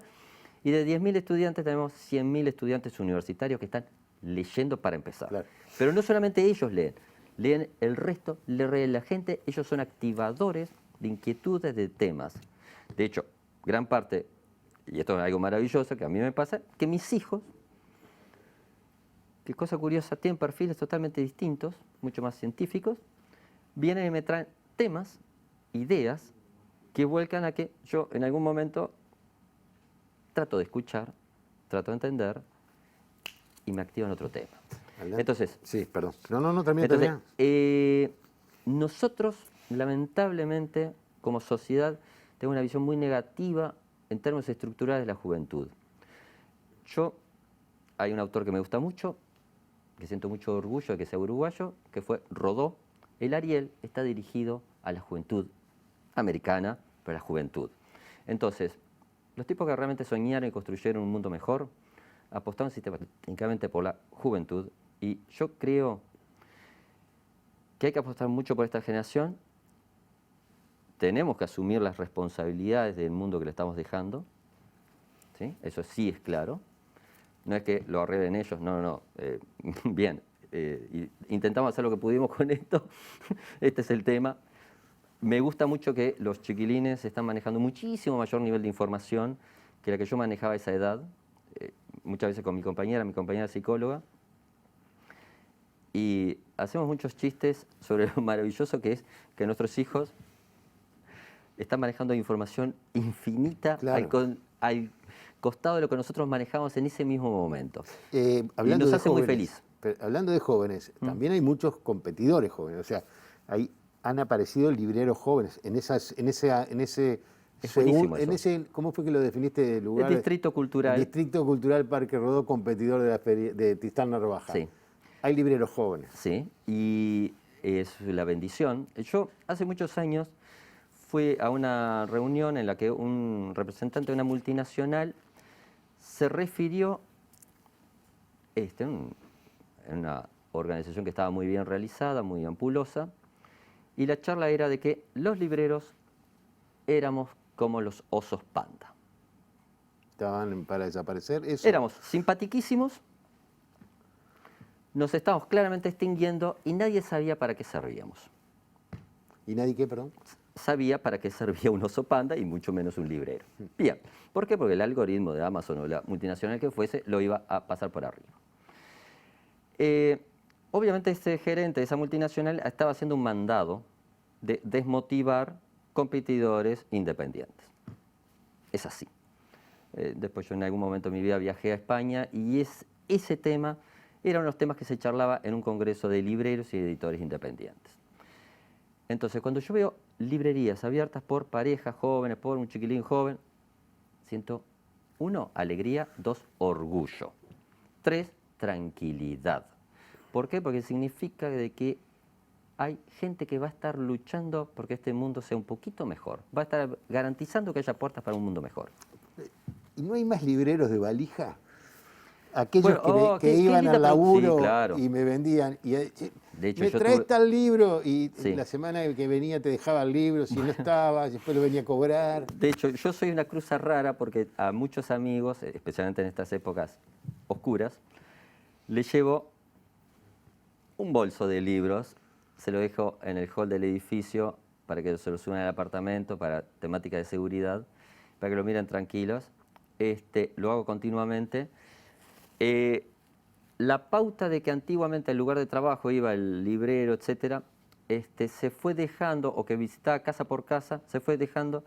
[SPEAKER 2] y de 10.000 estudiantes tenemos 100.000 estudiantes universitarios que están leyendo para empezar.
[SPEAKER 1] Claro.
[SPEAKER 2] Pero no solamente ellos leen el resto, lee la gente, ellos son activadores de inquietudes, de temas. De hecho, gran parte, y esto es algo maravilloso que a mí me pasa, que mis hijos, qué cosa curiosa, tienen perfiles totalmente distintos, mucho más científicos, vienen y me traen temas, ideas, que vuelcan a que yo en algún momento trato de escuchar, trato de entender y me activan otro tema. Entonces,
[SPEAKER 1] sí, perdón. No, termina.
[SPEAKER 2] Nosotros, lamentablemente, como sociedad, tenemos una visión muy negativa en términos estructurales de la juventud. Hay un autor que me gusta mucho, que siento mucho orgullo de que sea uruguayo, que fue Rodó. El Ariel está dirigido a la juventud americana, pero a la juventud. Entonces, los tipos que realmente soñaron y construyeron un mundo mejor, apostaron sistemáticamente por la juventud, y yo creo que hay que apostar mucho por esta generación. Tenemos que asumir las responsabilidades del mundo que le estamos dejando, ¿sí? Eso sí es claro. No es que lo arreglen ellos, no. Bien, intentamos hacer lo que pudimos con esto. Este es el tema. Me gusta mucho que los chiquilines están manejando muchísimo mayor nivel de información que la que yo manejaba a esa edad, muchas veces con mi compañera psicóloga, y hacemos muchos chistes sobre lo maravilloso que es que nuestros hijos están manejando información infinita,
[SPEAKER 1] claro,
[SPEAKER 2] al costado de lo que nosotros manejamos en ese mismo momento.
[SPEAKER 1] Y
[SPEAKER 2] nos hace muy feliz.
[SPEAKER 1] Hablando de jóvenes, también hay muchos competidores jóvenes, o sea, han aparecido libreros jóvenes en ese ¿cómo fue que lo definiste el lugar?
[SPEAKER 2] El Distrito Cultural.
[SPEAKER 1] El Distrito Cultural Parque Rodó, competidor de la feria de Tristán Narvaja.
[SPEAKER 2] Sí.
[SPEAKER 1] Hay libreros jóvenes.
[SPEAKER 2] Sí, y es la bendición. Yo hace muchos años fui a una reunión en la que un representante de una multinacional se refirió, en una organización que estaba muy bien realizada, muy ampulosa, y la charla era de que los libreros éramos como los osos panda.
[SPEAKER 1] ¿Estaban para desaparecer? Eso.
[SPEAKER 2] Éramos simpatiquísimos, nos estábamos claramente extinguiendo y nadie sabía para qué servíamos.
[SPEAKER 1] ¿Y nadie qué, perdón?
[SPEAKER 2] Sabía para qué servía un oso panda y mucho menos un librero. Bien, ¿por qué? Porque el algoritmo de Amazon o la multinacional que fuese lo iba a pasar por arriba. Obviamente ese gerente de esa multinacional estaba haciendo un mandado de desmotivar competidores independientes. Es así. Después yo en algún momento de mi vida viajé a España y ese tema era uno de los temas que se charlaba en un congreso de libreros y editores independientes. Entonces, cuando yo veo librerías abiertas por parejas jóvenes, por un chiquilín joven, siento, 1, alegría, 2, orgullo, 3, tranquilidad. ¿Por qué? Porque significa de que hay gente que va a estar luchando porque este mundo sea un poquito mejor. Va a estar garantizando que haya puertas para un mundo mejor.
[SPEAKER 1] ¿Y no hay más libreros de valija? Aquellos que
[SPEAKER 2] qué
[SPEAKER 1] iban al laburo,
[SPEAKER 2] sí, claro,
[SPEAKER 1] y me vendían, y
[SPEAKER 2] de hecho,
[SPEAKER 1] me traes tal libro, y la semana que venía te dejaba el libro, si no estaba, después lo venía a cobrar.
[SPEAKER 2] De hecho, yo soy una cruza rara porque a muchos amigos, especialmente en estas épocas oscuras, les llevo un bolso de libros, se lo dejo en el hall del edificio para que se lo suban al apartamento, para temática de seguridad, para que lo miren tranquilos. Lo hago continuamente. La pauta de que antiguamente al lugar de trabajo iba el librero, etcétera, se fue dejando, o que visitaba casa por casa, se fue dejando,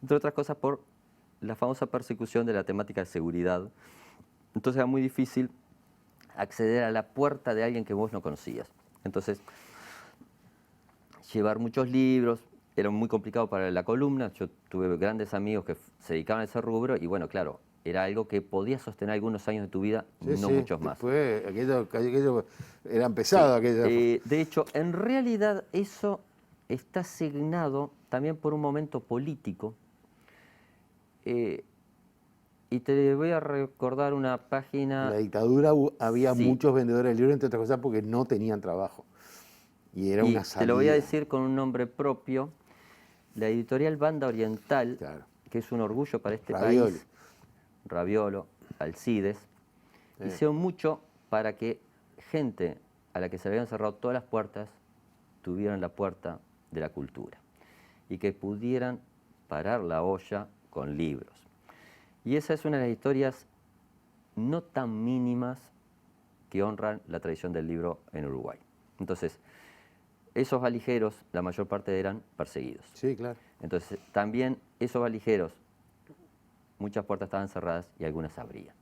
[SPEAKER 2] entre otras cosas, por la famosa persecución de la temática de seguridad. Entonces era muy difícil acceder a la puerta de alguien que vos no conocías. Entonces, llevar muchos libros era muy complicado para la columna. Yo tuve grandes amigos que se dedicaban a ese rubro y bueno, claro, era algo que podía sostener algunos años de tu vida, no muchos más.
[SPEAKER 1] Aquello eran pesados.
[SPEAKER 2] De hecho, en realidad eso está asignado también por un momento político. Y te voy a recordar una página...
[SPEAKER 1] En la dictadura había muchos vendedores de libros, entre otras cosas, porque no tenían trabajo. Y era
[SPEAKER 2] Y
[SPEAKER 1] una
[SPEAKER 2] te lo voy a
[SPEAKER 1] salida.
[SPEAKER 2] decir con un nombre propio. La editorial Banda Oriental,
[SPEAKER 1] Claro.
[SPEAKER 2] que es un orgullo para este
[SPEAKER 1] Ravioli.
[SPEAKER 2] país, Raviolo, Alcides, hicieron mucho para que gente a la que se habían cerrado todas las puertas tuvieran la puerta de la cultura y que pudieran parar la olla con libros. Y esa es una de las historias no tan mínimas que honran la tradición del libro en Uruguay. Entonces, esos valijeros, la mayor parte eran perseguidos.
[SPEAKER 1] Sí, claro.
[SPEAKER 2] Entonces, también esos valijeros, muchas puertas estaban cerradas y algunas se abrían.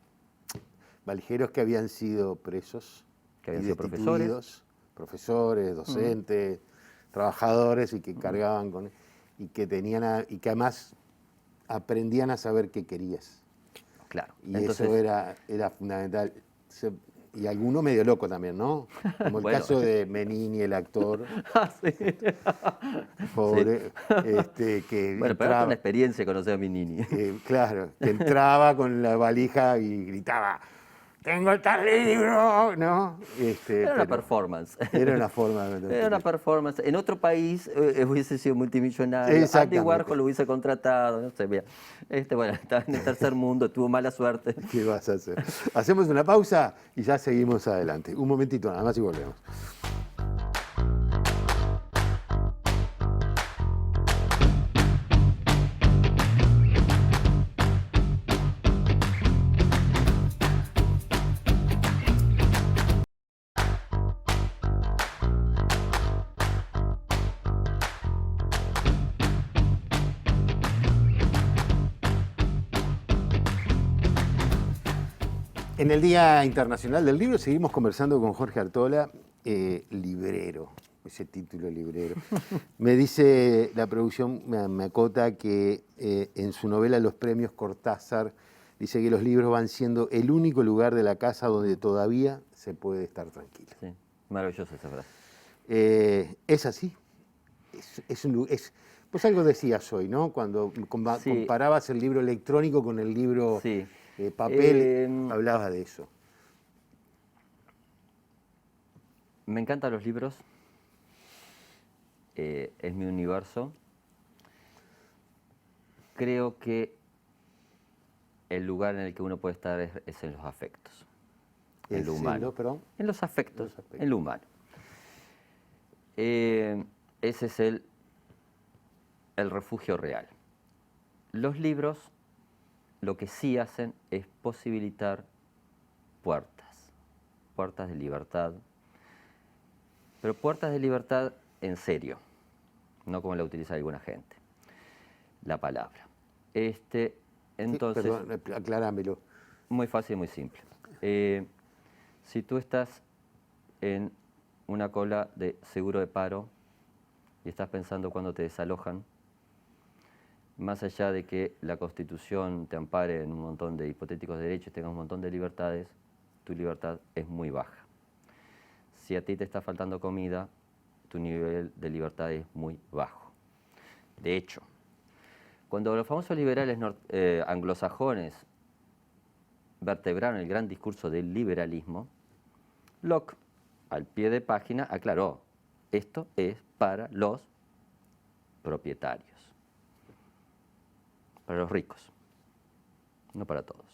[SPEAKER 1] Valijeros que habían sido presos,
[SPEAKER 2] Que habían
[SPEAKER 1] y
[SPEAKER 2] sido
[SPEAKER 1] destituidos, profesores, docentes, trabajadores, y que cargaban con... y que tenían y que además aprendían a saber qué querías.
[SPEAKER 2] Claro.
[SPEAKER 1] Y
[SPEAKER 2] Entonces,
[SPEAKER 1] eso era fundamental. Y alguno medio loco también, ¿no? Como el
[SPEAKER 2] Bueno.
[SPEAKER 1] caso de Menini, el actor,
[SPEAKER 2] sí.
[SPEAKER 1] pobre, que
[SPEAKER 2] Bueno, pero es una experiencia conocer a mi Nini.
[SPEAKER 1] claro, que entraba con la valija y gritaba, ¡tengo tal libro! ¿No?
[SPEAKER 2] Era una
[SPEAKER 1] Pero
[SPEAKER 2] performance.
[SPEAKER 1] era una forma de...
[SPEAKER 2] Era una performance. En otro país hubiese sido multimillonario. Andy
[SPEAKER 1] Exactamente.
[SPEAKER 2] Warhol lo hubiese contratado. No sé, mira. Bueno, estaba en el tercer mundo, tuvo mala suerte.
[SPEAKER 1] ¿Qué vas a hacer? Hacemos una pausa y ya seguimos adelante. Un momentito nada más y volvemos. En el Día Internacional del Libro seguimos conversando con Jorge Artola, librero, ese título librero. Me dice la producción, me acota que en su novela Los Premios Cortázar dice que los libros van siendo el único lugar de la casa donde todavía se puede estar tranquilo.
[SPEAKER 2] Sí, maravillosa esa frase.
[SPEAKER 1] Es así. Pues algo decías hoy, ¿no? Cuando
[SPEAKER 2] Sí.
[SPEAKER 1] comparabas el libro electrónico con el libro
[SPEAKER 2] Sí.
[SPEAKER 1] papel, hablabas de eso.
[SPEAKER 2] Me encantan los libros. Es mi universo. Creo que el lugar en el que uno puede estar es en los afectos, en lo humano.
[SPEAKER 1] Perdón.
[SPEAKER 2] En los afectos,
[SPEAKER 1] Los afectos.
[SPEAKER 2] en lo humano. Ese es el refugio real. Los libros lo que sí hacen es posibilitar puertas de libertad, pero puertas de libertad en serio, no como la utiliza alguna gente, la palabra. Entonces,
[SPEAKER 1] Perdón, acláramelo.
[SPEAKER 2] muy fácil y muy simple. Si tú estás en una cola de seguro de paro y estás pensando cuándo te desalojan, más allá de que la Constitución te ampare en un montón de hipotéticos derechos, tengas un montón de libertades, tu libertad es muy baja. Si a ti te está faltando comida, tu nivel de libertad es muy bajo. De hecho, cuando los famosos liberales anglosajones vertebraron el gran discurso del liberalismo, Locke, al pie de página, aclaró, esto es para los propietarios, para los ricos, no para todos.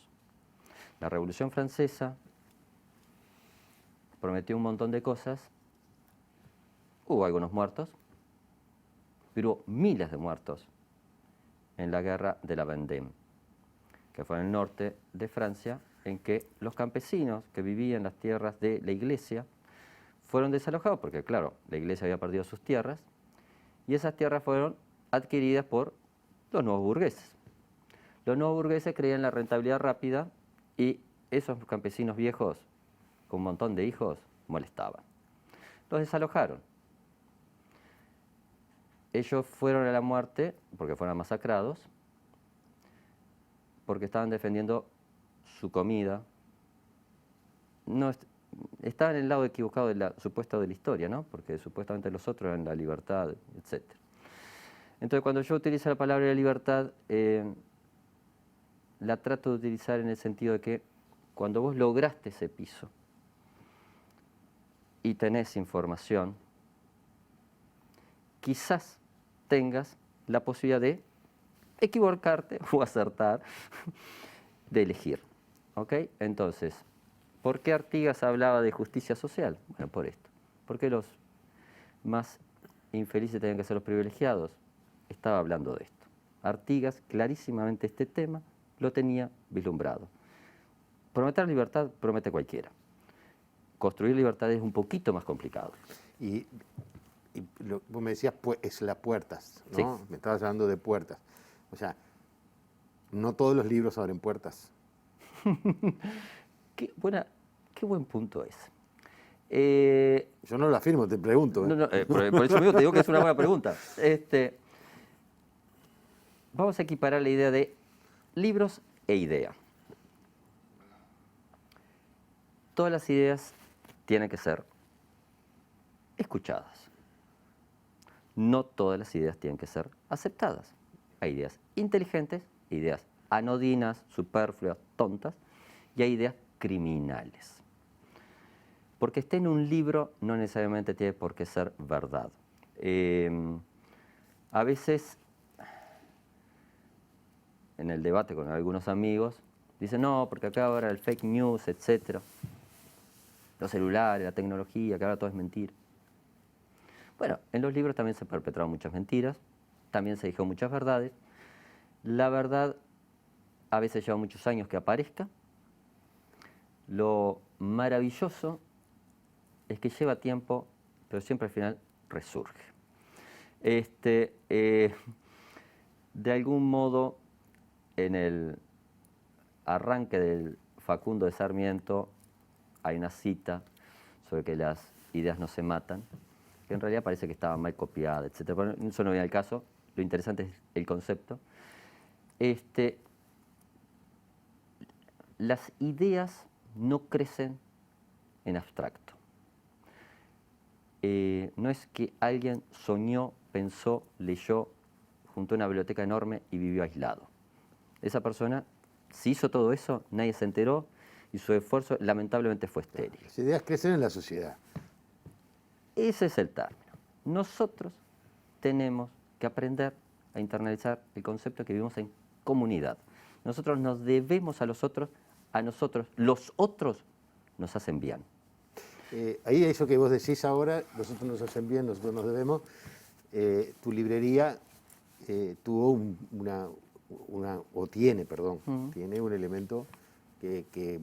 [SPEAKER 2] La Revolución Francesa prometió un montón de cosas, hubo algunos muertos, pero hubo miles de muertos en la guerra de la Vendée, que fue en el norte de Francia, en que los campesinos que vivían en las tierras de la iglesia fueron desalojados, porque claro, la iglesia había perdido sus tierras, y esas tierras fueron adquiridas por los nuevos burgueses. Los nuevos burgueses creían en la rentabilidad rápida y esos campesinos viejos con un montón de hijos molestaban. Los desalojaron. Ellos fueron a la muerte porque fueron masacrados, porque estaban defendiendo su comida. No, estaban en el lado equivocado de la supuesta de la historia, ¿no? Porque supuestamente los otros eran la libertad, etc. Entonces, cuando yo utilizo la palabra de libertad, la trato de utilizar en el sentido de que cuando vos lograste ese piso y tenés información, quizás tengas la posibilidad de equivocarte o acertar, de elegir. ¿Ok? Entonces, ¿por qué Artigas hablaba de justicia social? Bueno, por esto. ¿Por qué los más infelices tenían que ser los privilegiados? Estaba hablando de esto. Artigas, clarísimamente este tema, lo tenía vislumbrado. Prometer libertad promete cualquiera. Construir libertad es un poquito más complicado.
[SPEAKER 1] Vos me decías, pues, es las puertas, ¿no?
[SPEAKER 2] Sí.
[SPEAKER 1] Me estabas hablando de puertas. O sea, no todos los libros abren puertas.
[SPEAKER 2] Qué buen punto es.
[SPEAKER 1] Yo no lo afirmo, te pregunto.
[SPEAKER 2] No, por eso mismo te digo que es una buena pregunta. Vamos a equiparar la idea de libros e idea. Todas las ideas tienen que ser escuchadas. No todas las ideas tienen que ser aceptadas. Hay ideas inteligentes, ideas anodinas, superfluas, tontas, y hay ideas criminales. Porque esté en un libro no necesariamente tiene por qué ser verdad. A veces, en el debate con algunos amigos, dicen, no, porque acá ahora el fake news, etc. Los celulares, la tecnología, que ahora todo es mentira. Bueno, en los libros también se perpetraron muchas mentiras, también se dijeron muchas verdades. La verdad a veces lleva muchos años que aparezca. Lo maravilloso es que lleva tiempo, pero siempre al final resurge. De algún modo, en el arranque del Facundo de Sarmiento hay una cita sobre que las ideas no se matan, que en realidad parece que estaba mal copiada, etc. Pero eso no viene al caso, lo interesante es el concepto. Las ideas no crecen en abstracto. No es que alguien soñó, pensó, leyó, juntó una biblioteca enorme y vivió aislado. Esa persona, si hizo todo eso, nadie se enteró y su esfuerzo lamentablemente fue estéril.
[SPEAKER 1] Las ideas crecen en la sociedad.
[SPEAKER 2] Ese es el término. Nosotros tenemos que aprender a internalizar el concepto de que vivimos en comunidad. Nosotros nos debemos a nosotros, los otros nos hacen bien.
[SPEAKER 1] Ahí eso que vos decís ahora, nosotros nos hacen bien, nosotros nos debemos. Tu librería tuvo tiene un elemento que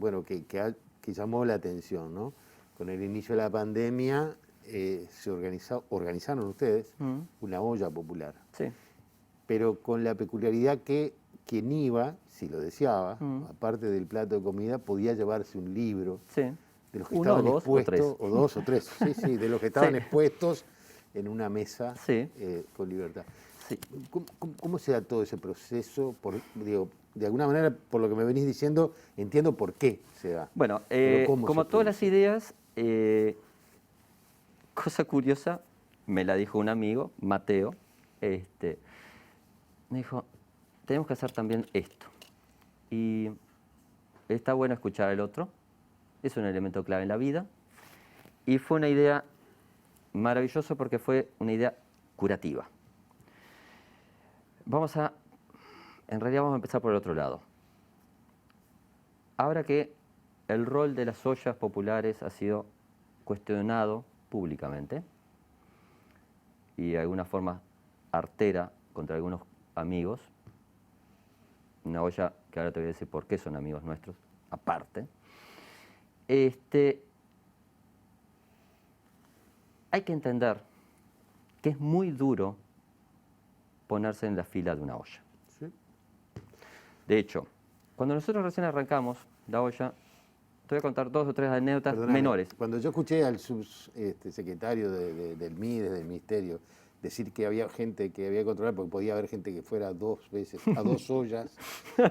[SPEAKER 1] llamó la atención, ¿no? Con el inicio de la pandemia se organizaron ustedes una olla popular.
[SPEAKER 2] Sí.
[SPEAKER 1] Pero con la peculiaridad que quien iba, si lo deseaba, aparte del plato de comida, podía llevarse un libro.
[SPEAKER 2] Sí.
[SPEAKER 1] De los que estaban expuestos,
[SPEAKER 2] o dos o tres,
[SPEAKER 1] sí, de los que estaban expuestos en una mesa
[SPEAKER 2] sí.
[SPEAKER 1] Con libertad.
[SPEAKER 2] Sí.
[SPEAKER 1] ¿Cómo se da todo ese proceso? De alguna manera, por lo que me venís diciendo, entiendo por qué se da.
[SPEAKER 2] Bueno, como todas las ideas, cosa curiosa, me la dijo un amigo, Mateo, me dijo, tenemos que hacer también esto. Y está bueno escuchar al otro. Es un elemento clave en la vida. Y fue una idea maravillosa porque fue una idea curativa. En realidad vamos a empezar por el otro lado. Ahora que el rol de las ollas populares ha sido cuestionado públicamente y de alguna forma artera contra algunos amigos, una olla que ahora te voy a decir por qué son amigos nuestros, aparte, hay que entender que es muy duro ponerse en la fila de una olla.
[SPEAKER 1] ¿Sí?
[SPEAKER 2] De hecho, cuando nosotros recién arrancamos la olla, te voy a contar 2 o 3 anécdotas menores.
[SPEAKER 1] Cuando yo escuché al subsecretario del MIDES, del Ministerio, decir que había gente que había que controlar porque podía haber gente que fuera 2 veces a 2 ollas,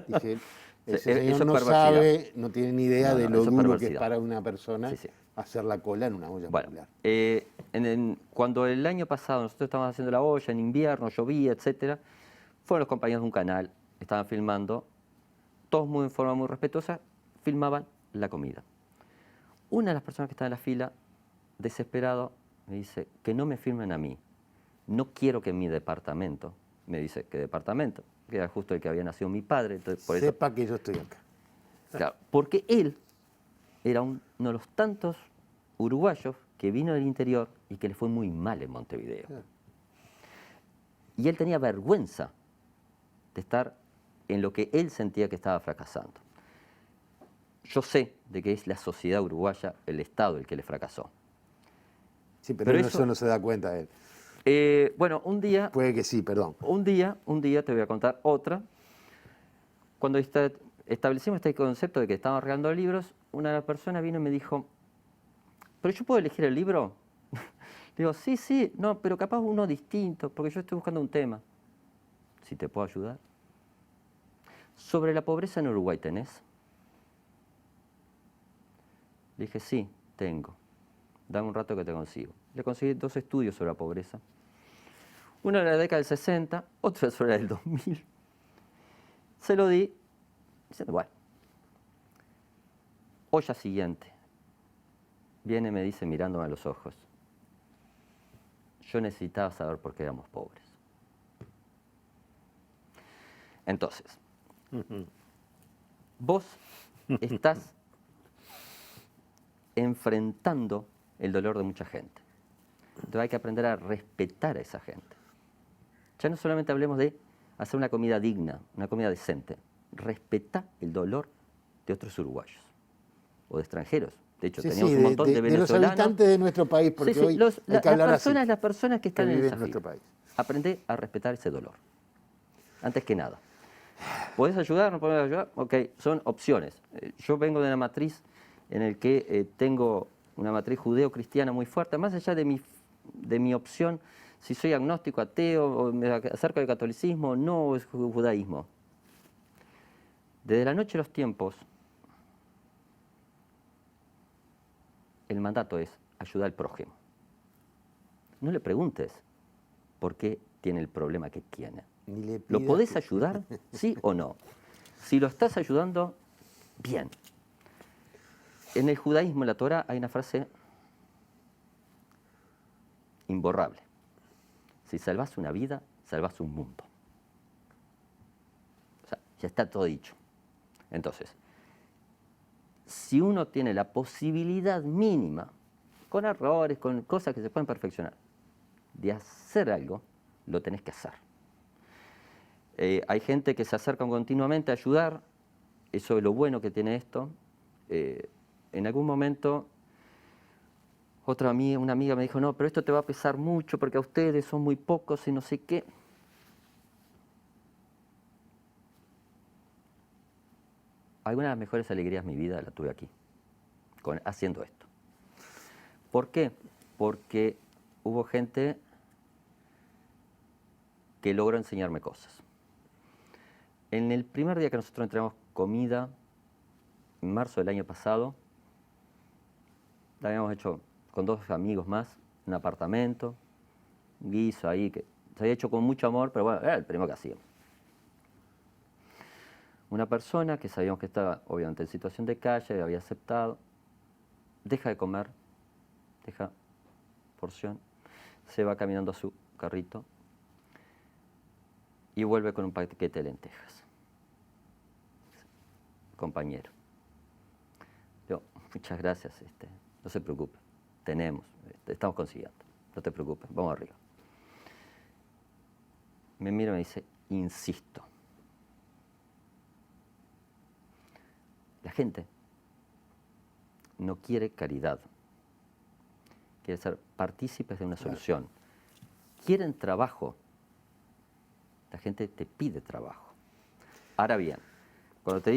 [SPEAKER 1] dije, ese señor no sabe, no tiene ni idea de lo duro que es para una persona hacer la cola en una olla popular.
[SPEAKER 2] Cuando el año pasado nosotros estábamos haciendo la olla, en invierno, llovía, etc., fueron los compañeros de un canal, estaban filmando, todos en forma muy respetuosa, filmaban la comida. Una de las personas que estaba en la fila, desesperado, me dice, que no me filmen a mí, no quiero que mi departamento, me dice, ¿qué departamento? Que era justo el que había nacido mi padre, entonces por eso...
[SPEAKER 1] Sepa que yo estoy acá.
[SPEAKER 2] Claro, porque él era uno de los tantos uruguayos que vino del interior y que le fue muy mal en Montevideo.
[SPEAKER 1] Claro.
[SPEAKER 2] Y él tenía vergüenza de estar en lo que él sentía que estaba fracasando. Yo sé de que es la sociedad uruguaya, el Estado, el que le fracasó.
[SPEAKER 1] Sí, pero eso no se da cuenta él.
[SPEAKER 2] Bueno, un día...
[SPEAKER 1] Puede que sí, perdón.
[SPEAKER 2] Un día te voy a contar otra. Cuando establecimos este concepto de que estábamos regalando libros, una persona vino y me dijo, ¿pero yo puedo elegir el libro? Le digo, sí, no, pero capaz uno distinto, porque yo estoy buscando un tema. Si te puedo ayudar. ¿Sobre la pobreza en Uruguay tenés? Le dije, sí, tengo. Dame un rato que te consigo. Le conseguí 2 estudios sobre la pobreza. Uno de la década del 60, otro sobre la del 2000. Se lo di, diciendo, bueno. Olla siguiente. Viene y me dice, mirándome a los ojos, yo necesitaba saber por qué éramos pobres. Entonces, vos estás enfrentando el dolor de mucha gente. Entonces hay que aprender a respetar a esa gente. Ya no solamente hablemos de hacer una comida digna, una comida decente. Respetá el dolor de otros uruguayos o de extranjeros. De hecho, teníamos un montón de venezolanos.
[SPEAKER 1] De los habitantes de nuestro país, porque hoy hay que hablar así.
[SPEAKER 2] Las personas que están en esa
[SPEAKER 1] nuestro país.
[SPEAKER 2] Aprende a respetar ese dolor. Antes que nada. ¿Podés ayudar? ¿No podés ayudar? Ok, son opciones. Yo vengo de una matriz en el que tengo una matriz judeo-cristiana muy fuerte, más allá de mi opción, si soy agnóstico, ateo, o me acerco al catolicismo, no, o es judaísmo. Desde la noche de los tiempos, el mandato es ayudar al prójimo. No le preguntes por qué tiene el problema que tiene. ¿Lo podés ayudar? ¿Sí o no? Si lo estás ayudando, bien. En el judaísmo, en la Torah, hay una frase imborrable. Si salvás una vida, salvás un mundo. O sea, ya está todo dicho. Entonces, si uno tiene la posibilidad mínima, con errores, con cosas que se pueden perfeccionar, de hacer algo, lo tenés que hacer. Hay gente que se acerca continuamente a ayudar, eso es lo bueno que tiene esto. En algún momento, una amiga me dijo, no, pero esto te va a pesar mucho porque a ustedes son muy pocos y no sé qué. Alguna de las mejores alegrías de mi vida la tuve aquí, haciendo esto. ¿Por qué? Porque hubo gente que logró enseñarme cosas. En el primer día que nosotros entregamos comida, en marzo del año pasado, la habíamos hecho con 2 amigos más, un apartamento, un guiso ahí, que se había hecho con mucho amor, pero bueno, era el primero que hacíamos. Una persona que sabíamos que estaba obviamente en situación de calle, había aceptado, deja de comer, deja porción, se va caminando a su carrito y vuelve con un paquete de lentejas. Compañero. Yo, muchas gracias, no se preocupe, tenemos, estamos consiguiendo, no te preocupes, vamos arriba. Me mira y me dice, insisto. La gente no quiere caridad, quiere ser partícipes de una solución. Quieren trabajo. La gente te pide trabajo. Ahora bien, cuando te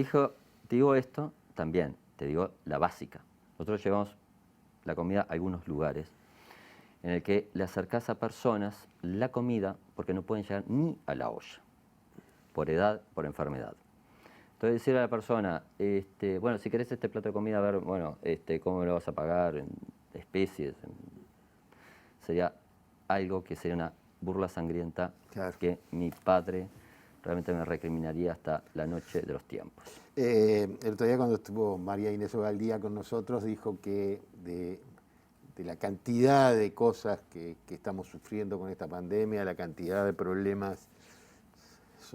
[SPEAKER 2] digo esto, también te digo la básica. Nosotros llevamos la comida a algunos lugares en el que le acercás a personas la comida porque no pueden llegar ni a la olla, por edad, por enfermedad. Entonces decirle a la persona, bueno, si querés este plato de comida, a ver, bueno, ¿cómo me lo vas a pagar? En especies. Sería algo que sería una burla sangrienta, claro, que mi padre realmente me recriminaría hasta la noche de los tiempos.
[SPEAKER 1] El otro día cuando estuvo María Inés Ogaldía con nosotros, dijo que la cantidad de cosas que estamos sufriendo con esta pandemia, la cantidad de problemas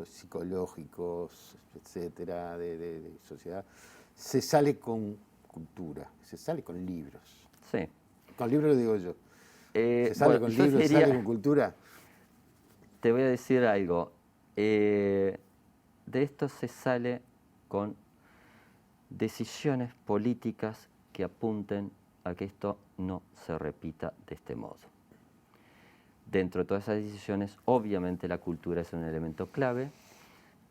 [SPEAKER 1] psicológicos, etcétera, de sociedad, se sale con cultura, se sale con libros.
[SPEAKER 2] Sí.
[SPEAKER 1] Con libros lo digo yo. ¿Se sale con libros, se sale con cultura?
[SPEAKER 2] Te voy a decir algo. De esto se sale con decisiones políticas que apunten a que esto no se repita de este modo. Dentro de todas esas decisiones, obviamente la cultura es un elemento clave,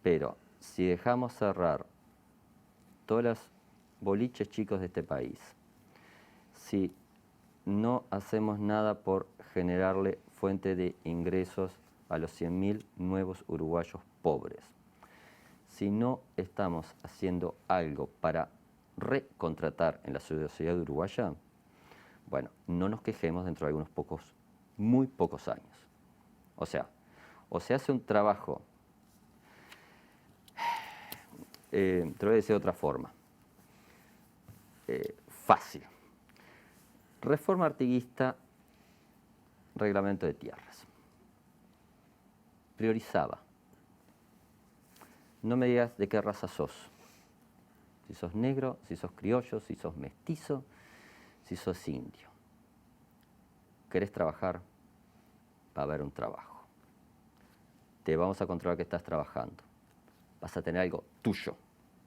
[SPEAKER 2] pero si dejamos cerrar todos los boliches chicos de este país, si no hacemos nada por generarle fuente de ingresos a los 100.000 nuevos uruguayos pobres, si no estamos haciendo algo para recontratar en la sociedad uruguaya, bueno, no nos quejemos dentro de algunos muy pocos años. O sea, o se hace un trabajo, te lo voy a decir de otra forma, fácil. Reforma artiguista, reglamento de tierras. Priorizaba. No me digas de qué raza sos. Si sos negro, si sos criollo, si sos mestizo, si sos indio. ¿Querés trabajar? Va a haber un trabajo. Te vamos a controlar que estás trabajando. Vas a tener algo tuyo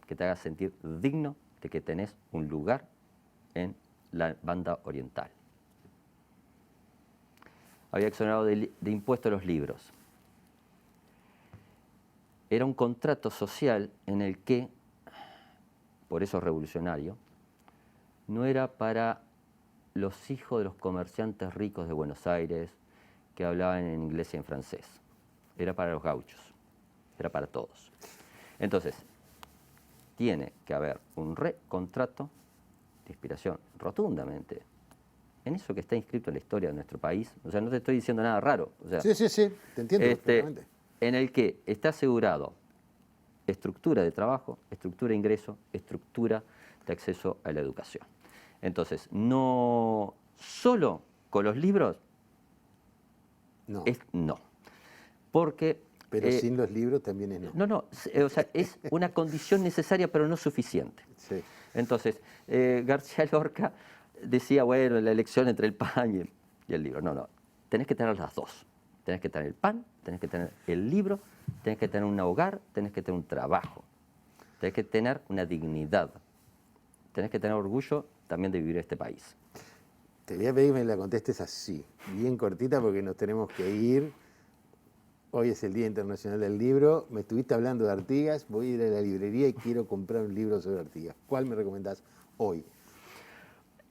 [SPEAKER 2] que te haga sentir digno de que tenés un lugar en la banda oriental. Había exonerado de impuestos los libros. Era un contrato social en el que, por eso es revolucionario, no era para los hijos de los comerciantes ricos de Buenos Aires que hablaban en inglés y en francés. Era para los gauchos, era para todos. Entonces, tiene que haber un recontrato de inspiración rotundamente en eso que está inscrito en la historia de nuestro país. O sea, no te estoy diciendo nada raro. O sea,
[SPEAKER 1] sí, te entiendo perfectamente.
[SPEAKER 2] En el que está asegurado estructura de trabajo, estructura de ingreso, estructura de acceso a la educación. Entonces, no solo con los libros,
[SPEAKER 1] no.
[SPEAKER 2] No. Porque...
[SPEAKER 1] Pero sin los libros también es no.
[SPEAKER 2] No, o sea, es una condición necesaria, pero no suficiente.
[SPEAKER 1] Sí.
[SPEAKER 2] Entonces, García Lorca decía, bueno, la elección entre el pan y el libro. No, tenés que tener las dos. Tenés que tener el pan, tenés que tener el libro, tenés que tener un hogar, tenés que tener un trabajo, tenés que tener una dignidad, tenés que tener orgullo también de vivir en este país.
[SPEAKER 1] Te voy a pedir que me la contestes así, bien cortita, porque nos tenemos que ir. Hoy es el Día Internacional del Libro. Me estuviste hablando de Artigas, voy a ir a la librería y quiero comprar un libro sobre Artigas. ¿Cuál me recomendás hoy?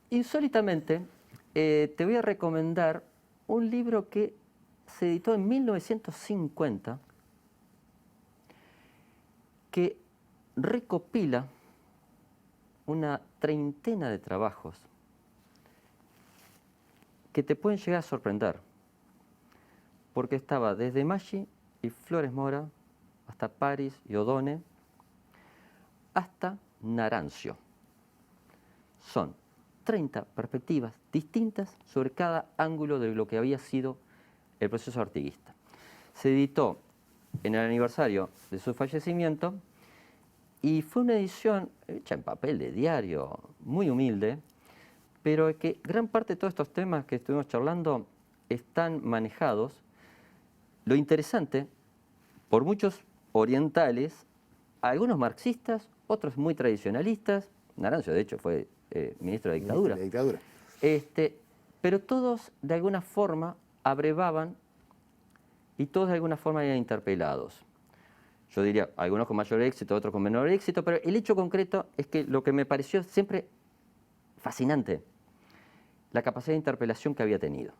[SPEAKER 2] Insólitamente, te voy a recomendar un libro que se editó en 1950, que recopila una treintena de trabajos que te pueden llegar a sorprender, porque estaba desde Maggi y Flores Mora, hasta París y Odone, hasta Narancio. Son 30 perspectivas distintas sobre cada ángulo de lo que había sido el proceso artiguista. Se editó en el aniversario de su fallecimiento y fue una edición hecha en papel de diario, muy humilde, pero que gran parte de todos estos temas que estuvimos charlando están manejados. Lo interesante, por muchos orientales, algunos marxistas, otros muy tradicionalistas. Narancio, de hecho, fue ministro de dictadura. Pero todos, de alguna forma, abrevaban y todos, de alguna forma, eran interpelados. Yo diría, algunos con mayor éxito, otros con menor éxito, pero el hecho concreto es que lo que me pareció siempre fascinante, la capacidad de interpelación que había tenido.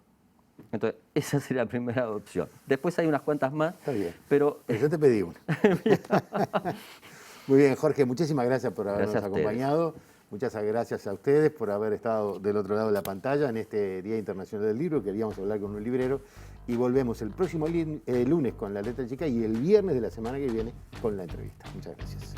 [SPEAKER 2] Entonces, esa sería la primera opción. Después hay unas cuantas más.
[SPEAKER 1] Está bien.
[SPEAKER 2] Pero
[SPEAKER 1] yo te pedí una. Muy bien, Jorge, muchísimas gracias por habernos acompañado. Muchas gracias a ustedes por haber estado del otro lado de la pantalla en este Día Internacional del Libro. Queríamos hablar con un librero y volvemos el próximo lunes con La Letra Chica y el viernes de la semana que viene con la entrevista. Muchas gracias.